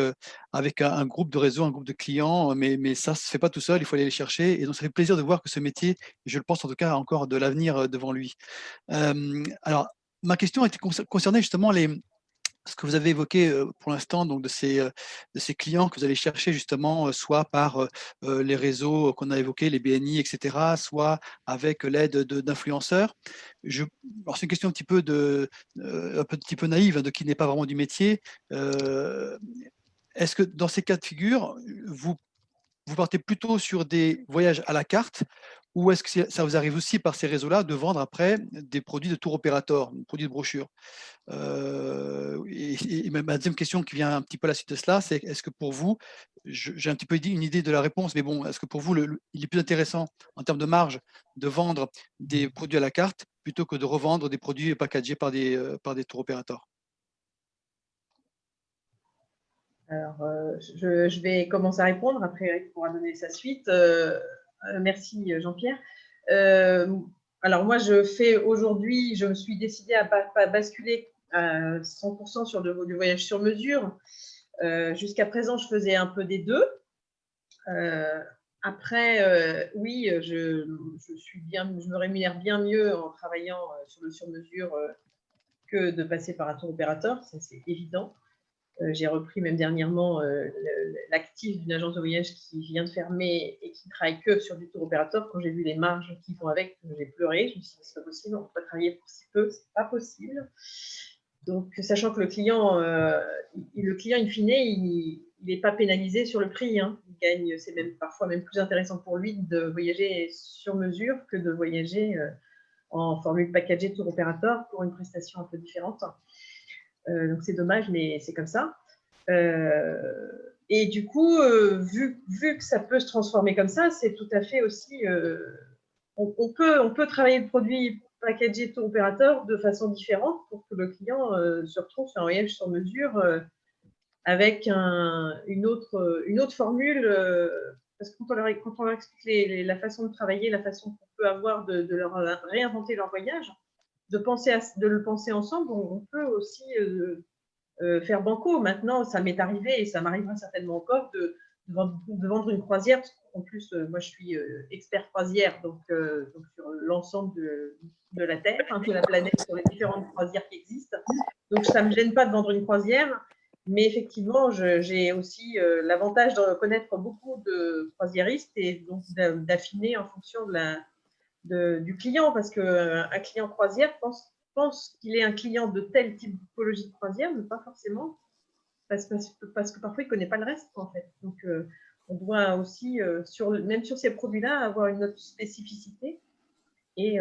Speaker 6: un groupe de réseau, un groupe de clients, mais ça ne se fait pas tout seul, il faut aller les chercher. Et donc, ça fait plaisir de voir que ce métier, je le pense en tout cas, a encore de l'avenir devant lui. Alors, ma question était concernée justement ce que vous avez évoqué pour l'instant, donc de ces clients que vous allez chercher justement, soit par les réseaux qu'on a évoqués, les BNI, etc., soit avec l'aide d'influenceurs. Alors c'est une question un petit peu naïve, de qui n'est pas vraiment du métier. Est-ce que dans ces cas de figure, vous vous partez plutôt sur des voyages à la carte ou est-ce que ça vous arrive aussi par ces réseaux-là de vendre après des produits de tour opérateur, des produits de brochure? Et ma deuxième question qui vient un petit peu à la suite de cela, c'est est-ce que pour vous, j'ai un petit peu une idée de la réponse, mais bon, est-ce que pour vous, il est plus intéressant en termes de marge de vendre des produits à la carte plutôt que de revendre des produits packagés par des tour opérateurs?
Speaker 3: Alors, je vais commencer à répondre. Après, Eric pourra donner sa suite. Merci, Jean-Pierre. Alors, moi, aujourd'hui, je me suis décidée à basculer à 100% sur du voyage sur mesure. Jusqu'à présent, je faisais un peu des deux. Après, oui, je me rémunère bien mieux en travaillant sur le sur-mesure que de passer par un tour opérateur, ça c'est évident. J'ai repris même dernièrement l'actif d'une agence de voyage qui vient de fermer et qui ne travaille que sur du tour opérateur. Quand j'ai vu les marges qui vont avec, j'ai pleuré. Je me suis dit, c'est pas possible, on ne peut pas travailler pour si peu, c'est pas possible. Donc, sachant que le client, in fine, il n'est pas pénalisé sur le prix. Hein. Il gagne, c'est même parfois même plus intéressant pour lui de voyager sur mesure que de voyager en formule packagée tour opérateur pour une prestation un peu différente. Donc c'est dommage, mais c'est comme ça. Et du coup, vu que ça peut se transformer comme ça, c'est tout à fait aussi. On peut travailler le produit packagé tour opérateur de façon différente pour que le client se retrouve sur un voyage sur mesure avec une autre formule. Parce que quand on leur explique la façon de travailler, la façon qu'on peut avoir de leur réinventer leur voyage, de le penser ensemble, on peut aussi faire banco. Maintenant, ça m'est arrivé et ça m'arrivera certainement encore de vendre une croisière. En plus, moi, je suis expert croisière, donc sur l'ensemble de la Terre, de la planète, sur les différentes croisières qui existent. Donc, ça ne me gêne pas de vendre une croisière, mais effectivement, j'ai aussi l'avantage de connaître beaucoup de croisiéristes et donc d'affiner en fonction du client, parce qu'un client croisière pense qu'il est un client de tel type de typologie de croisière, mais pas forcément, parce que parfois il ne connaît pas le reste, en fait. Donc, on doit aussi, même sur ces produits-là, avoir une autre spécificité. Et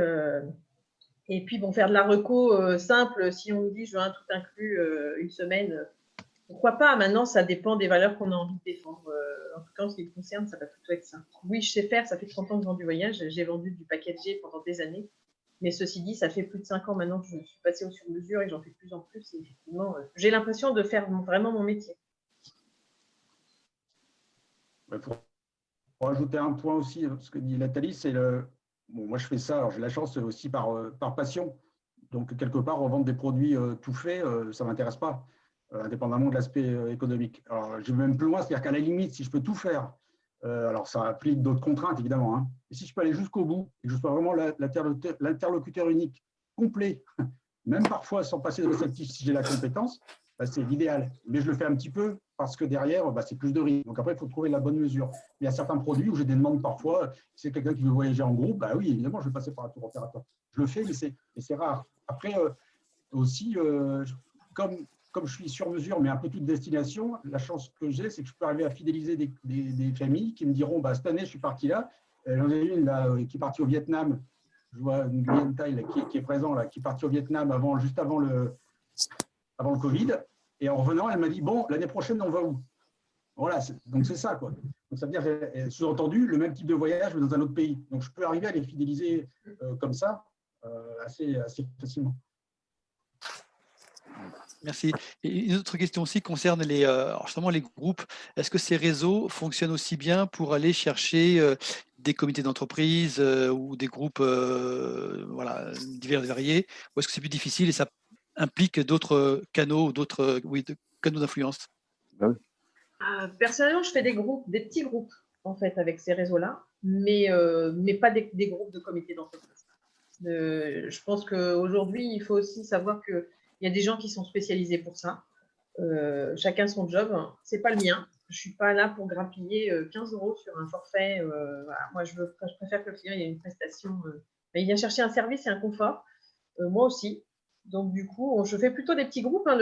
Speaker 3: puis, bon, faire de la reco simple, si on nous dit je veux un tout inclus une semaine, pourquoi pas? Maintenant, ça dépend des valeurs qu'on a envie de défendre. En tout cas, en ce qui me concerne, ça va plutôt être ça. Oui, je sais faire, ça fait 30 ans que je vends du voyage, j'ai vendu du packagé pendant des années. Mais ceci dit, ça fait plus de 5 ans maintenant que je suis passée au sur-mesure et j'en fais de plus en plus. Et effectivement, j'ai l'impression de faire vraiment mon métier.
Speaker 1: Pour ajouter un point aussi, ce que dit Nathalie, c'est moi je fais ça, alors j'ai la chance aussi par passion. Donc quelque part, revendre des produits tout faits, ça ne m'intéresse pas, indépendamment de l'aspect économique. Alors je vais même plus loin, c'est-à-dire qu'à la limite, si je peux tout faire, alors ça implique d'autres contraintes évidemment, hein, et si je peux aller jusqu'au bout, et que je sois vraiment l'interlocuteur unique, complet, même parfois sans passer de réceptif si j'ai la compétence, bah, c'est l'idéal. Mais je le fais un petit peu parce que derrière, bah, c'est plus de risque. Donc après, il faut trouver la bonne mesure. Il y a certains produits où j'ai des demandes parfois. Si c'est quelqu'un qui veut voyager en groupe, bah oui, évidemment, je vais passer par un tour opérateur. Je le fais, mais c'est rare. Après, aussi, comme je suis sur mesure, mais un peu toute destination, la chance que j'ai, c'est que je peux arriver à fidéliser des familles qui me diront, bah, cette année, je suis parti là. J'en ai une là, qui est partie au Vietnam. Je vois une Guyane Thaï qui est présent, là, qui est partie au Vietnam juste avant le Covid. Et en revenant, elle m'a dit, bon, l'année prochaine, on va où? Voilà, donc c'est ça, quoi. Donc ça veut dire, sous-entendu, le même type de voyage, mais dans un autre pays. Donc je peux arriver à les fidéliser comme ça assez facilement.
Speaker 6: Merci. Et une autre question aussi concerne justement les groupes. Est-ce que ces réseaux fonctionnent aussi bien pour aller chercher des comités d'entreprise ou des groupes voilà, divers et variés, ou est-ce que c'est plus difficile et ça implique d'autres canaux, canaux d'influence?
Speaker 3: Personnellement, je fais des petits groupes, en fait, avec ces réseaux-là, mais pas des groupes de comités d'entreprise. Je pense qu'aujourd'hui, il faut aussi savoir qu'il y a des gens qui sont spécialisés pour ça. Chacun son job. C'est pas le mien. Je suis pas là pour grappiller 15 € sur un forfait. Voilà. Moi, je préfère que le client ait une prestation. Il vient chercher un service et un confort. Moi aussi. Donc, du coup, je fais plutôt des petits groupes. Hein,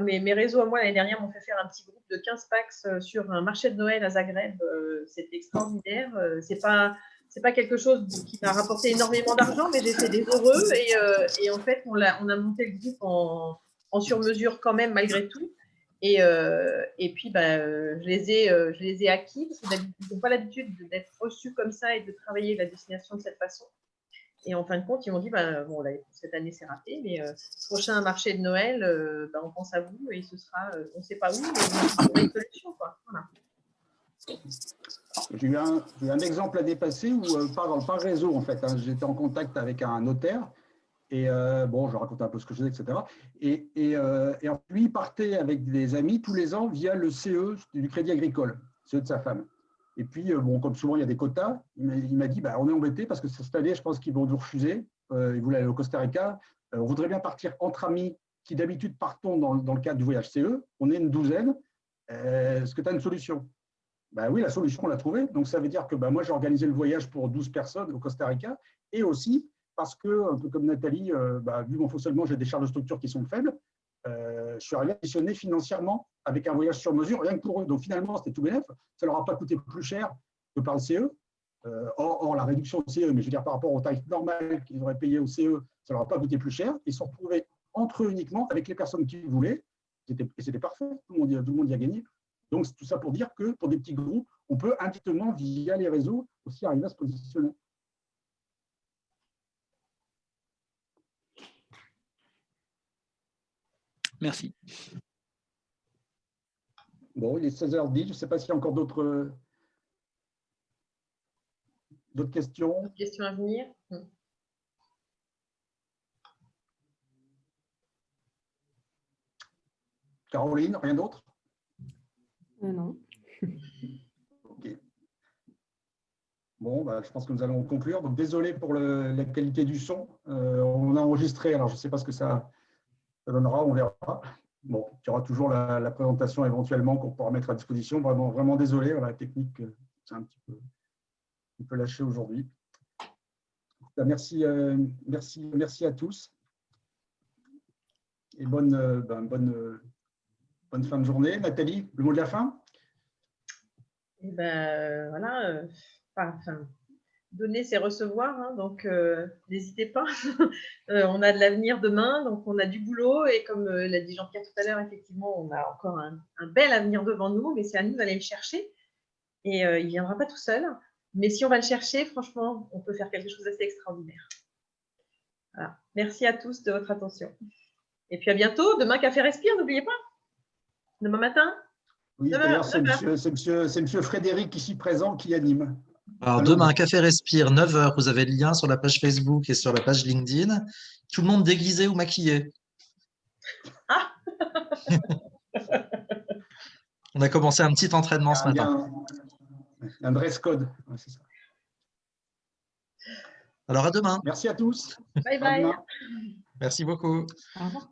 Speaker 3: mes réseaux à moi, l'année dernière, m'ont fait faire un petit groupe de 15 packs sur un marché de Noël à Zagreb. C'était extraordinaire. C'est pas quelque chose qui m'a rapporté énormément d'argent, mais j'ai fait des heureux. Et en fait, on a monté le groupe en sur-mesure quand même, malgré tout. Et puis, je les ai acquis parce qu'ils n'ont pas l'habitude d'être reçus comme ça et de travailler la destination de cette façon. Et en fin de compte, ils m'ont dit, bon, là, cette année, c'est raté, mais prochain marché de Noël, on pense à vous et ce sera, on ne sait pas où, mais vous trouverez une solution, quoi. Voilà.
Speaker 1: J'ai eu un exemple à dépasser où, par réseau, en fait, hein, j'étais en contact avec un notaire et bon, je racontais un peu ce que je faisais, etc. Et lui, il partait avec des amis tous les ans via le CE du Crédit Agricole, CE de sa femme. Et puis, bon, comme souvent, il y a des quotas. Il m'a dit, on est embêté parce que cette année, je pense qu'ils vont nous refuser. Ils voulaient aller au Costa Rica. On voudrait bien partir entre amis qui, d'habitude, partons dans le cadre du voyage CE. On est une douzaine. Est-ce que tu as une solution? Oui, la solution, on l'a trouvée. Donc, ça veut dire que moi, j'ai organisé le voyage pour 12 personnes au Costa Rica. Et aussi, parce que, un peu comme Nathalie, vu mon fonctionnement, j'ai des charges de structure qui sont faibles. Je suis arrivé à additionner financièrement avec un voyage sur mesure, rien que pour eux. Donc finalement, c'était tout bénef. Ça ne leur a pas coûté plus cher que par le CE, hors la réduction au CE, mais je veux dire par rapport au tarif normal qu'ils auraient payé au CE, ça ne leur a pas coûté plus cher. Ils se sont retrouvés entre eux uniquement avec les personnes qu'ils voulaient. Et c'était parfait, tout le monde y a gagné. Donc c'est tout ça pour dire que pour des petits groupes, on peut indirectement, via les réseaux, aussi arriver à se positionner.
Speaker 6: Merci.
Speaker 1: Bon, il est 16h10. Je ne sais pas s'il y a encore d'autres questions.
Speaker 3: D'autres questions à venir?
Speaker 1: Caroline, rien d'autre?
Speaker 4: Non.
Speaker 1: Ok. Bon, je pense que nous allons conclure. Donc, désolé pour la qualité du son. On a enregistré, alors je ne sais pas ce que ça donnera, on verra. Bon, il y aura toujours la présentation éventuellement qu'on pourra mettre à disposition. Vraiment, vraiment désolé, la technique, c'est un petit peu lâché aujourd'hui. Merci à tous. Et bonne fin de journée. Nathalie, le mot de la fin?
Speaker 3: Et voilà, donner, c'est recevoir, hein, donc n'hésitez pas. On a de l'avenir demain, donc on a du boulot, et comme l'a dit Jean-Pierre tout à l'heure, effectivement, on a encore un bel avenir devant nous, mais c'est à nous d'aller le chercher, et il ne viendra pas tout seul. Mais si on va le chercher, franchement, on peut faire quelque chose d'assez extraordinaire. Voilà. Merci à tous de votre attention. Et puis à bientôt. Demain, Café Respire, n'oubliez pas. Demain matin.
Speaker 1: Oui, d'ailleurs, c'est monsieur Frédéric ici présent qui anime.
Speaker 5: Alors, demain, Café Respire, 9h, vous avez le lien sur la page Facebook et sur la page LinkedIn. Tout le monde déguisé ou maquillé.
Speaker 3: Ah.
Speaker 5: On a commencé un petit entraînement ce matin.
Speaker 1: Un dress code. Ouais, c'est ça.
Speaker 5: Alors, à demain.
Speaker 1: Merci à tous.
Speaker 3: Bye bye.
Speaker 5: Merci beaucoup.
Speaker 4: Au revoir.